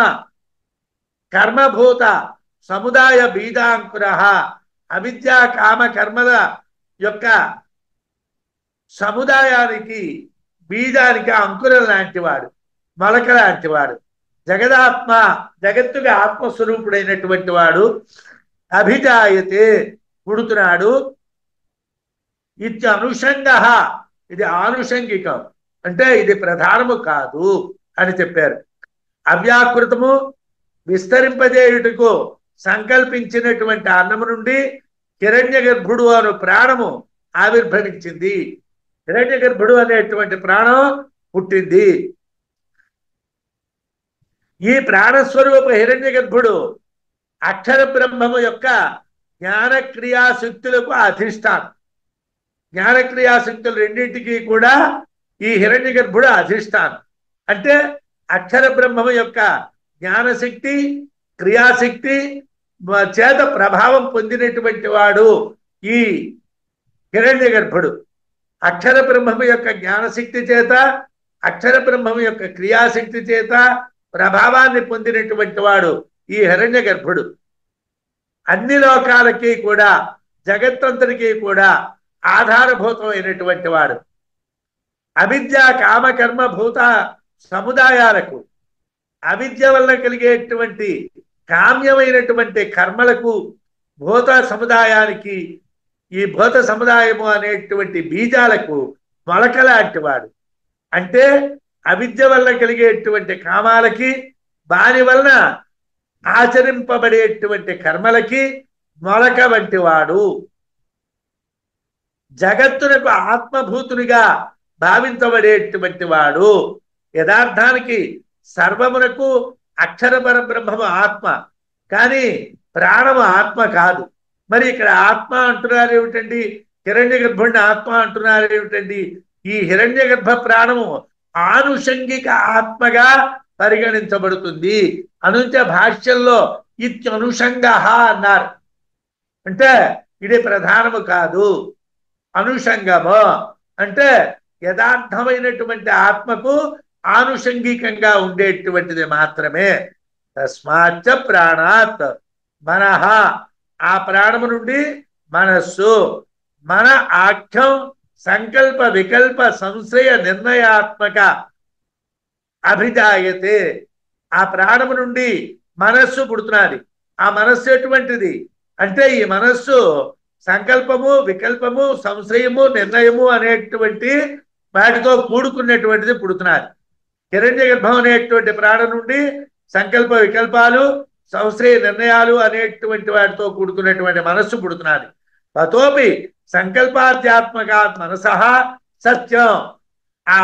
కర్మభూత సముదాయ బీజాంకుర, అవిద్యా కామ కర్మల యొక్క సముదాయానికి బీజానికి అంకురం లాంటివాడు, మొలక లాంటివాడు. జగదాత్మ జగత్తుగా ఆత్మస్వరూపుడైనటువంటి వాడు. అభిజాయతే పుడుతున్నాడు. ఇత్యనుషంగ ఇది ఆనుషంగికం, అంటే ఇది ప్రధానము కాదు అని చెప్పారు. అవ్యాకృతము విస్తరింపజేయుటకు సంకల్పించినటువంటి అన్నము నుండి హిరణ్యగర్భుడు అను ప్రాణము ఆవిర్భవించింది. హిరణ్యగర్భుడు అనేటువంటి ప్రాణం పుట్టింది. ఈ ప్రాణస్వరూప హిరణ్యగర్భుడు అక్షర బ్రహ్మము యొక్క జ్ఞానక్రియాశక్తులకు అధిష్టానం. జ్ఞానక్రియాశక్తులు రెండింటికి కూడా ఈ హిరణ్యగర్భుడు అధిష్టానం. అంటే అక్షర బ్రహ్మము యొక్క జ్ఞానశక్తి క్రియాశక్తి చేత ప్రభావం పొందినటువంటి వాడు ఈ హిరణ్యగర్భుడు. అక్షర బ్రహ్మము యొక్క జ్ఞానశక్తి చేత అక్షర బ్రహ్మము యొక్క క్రియాశక్తి చేత ప్రభావాన్ని పొందినటువంటి వాడు ఈ హిరణ్యగర్భుడు. అన్ని లోకాలకి కూడా జగత్తంతరికి కూడా ఆధారభూతమైనటువంటి వాడు. అవిద్య కామకర్మ భూత సముదాయాలకు, అవిద్య వల్ల కలిగేటువంటి కామ్యమైనటువంటి కర్మలకు, భూత సముదాయానికి, ఈ భూత సముదాయము అనేటువంటి బీజాలకు మొలక లాంటి వాడు. అంటే అవిద్య వల్ల కలిగేటువంటి కామాలకి, దాని వలన ఆచరింపబడేటువంటి కర్మలకి మొలక వంటి వాడు. జగత్తునకు ఆత్మభూతునిగా భావించబడేటువంటి వాడు. యథార్థానికి సర్వమునకు అక్షర పరబ్రహ్మము ఆత్మ, కానీ ప్రాణము ఆత్మ కాదు. మరి ఇక్కడ ఆత్మ అంటున్నారు ఏమిటండి? హిరణ్య గర్భుడిని ఆత్మ అంటున్నారు ఏమిటండి? ఈ హిరణ్య గర్భ ప్రాణము ఆనుషంగిక ఆత్మగా పరిగణించబడుతుంది. అనుంచ భాష్యంలో ఇత్యనుషంగ అన్నారు. అంటే ఇది ప్రధానము కాదు, అనుషంగము అంటే యథార్థమైనటువంటి ఆత్మకు ఆనుషంగికంగా ఉండేటువంటిది మాత్రమే. తస్మాచ్చ ప్రాణాత్ మనః, ఆ ప్రాణము నుండి మనస్సు, మన ఆఖ్యం సంకల్ప వికల్ప సంశయ నిర్ణయాత్మక అభిజాయతే. ఆ ప్రాణము నుండి మనస్సు పుడుతున్నది. ఆ మనస్సు ఎటువంటిది అంటే ఈ మనస్సు సంకల్పము వికల్పము సంశయము నిర్ణయము అనేటువంటి వాటితో కూడుకున్నటువంటిది పుడుతున్నది. హిరణ్య గర్భం అనేటువంటి ప్రాణం నుండి సంకల్ప వికల్పాలు సంశయ నిర్ణయాలు అనేటువంటి వాటితో కూడుకున్నటువంటి మనస్సు పుడుతున్నది. తతోపి సంకల్పాధ్యాత్మక మనసః సత్యం. ఆ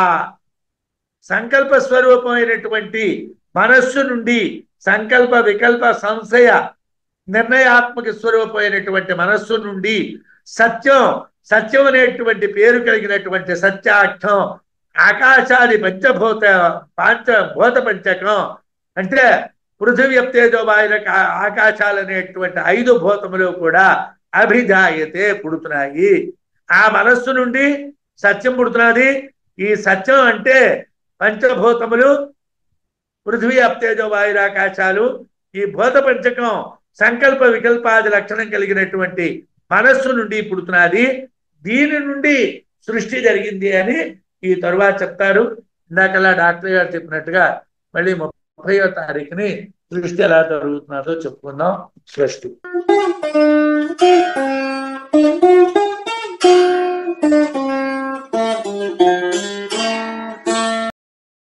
సంకల్ప స్వరూపమైనటువంటి మనస్సు నుండి సంకల్ప వికల్ప సంశయ నిర్ణయాత్మక స్వరూపమైనటువంటి మనస్సు నుండి సత్యం, సత్యం అనేటువంటి పేరు కలిగినటువంటి సత్యాఖ్యం ఆకాశాది పంచభూత పంచకం అంటే పృథివీ తేజో వాయుల ఆకాశాలు అనేటువంటి 5 భూతములు కూడా అభిజాయతే పుడుతున్నాయి. ఆ మనస్సు నుండి సత్యం పుడుతున్నది. ఈ సత్యం అంటే పంచభూతములు, పృథివీ తేజో వాయురాకాశాలు, ఈ భూత పంచకం సంకల్ప వికల్పాది లక్షణం కలిగినటువంటి మనస్సు నుండి పుడుతున్నది. దీని నుండి సృష్టి జరిగింది అని ఈ తరువాత చెప్తారు. ఇందాకలా డాక్టర్ గారు చెప్పినట్టుగా మళ్ళీ 30వ తారీఖుని సృష్టి ఎలా జరుగుతున్నదో చెప్పుకుందాం. సృష్టి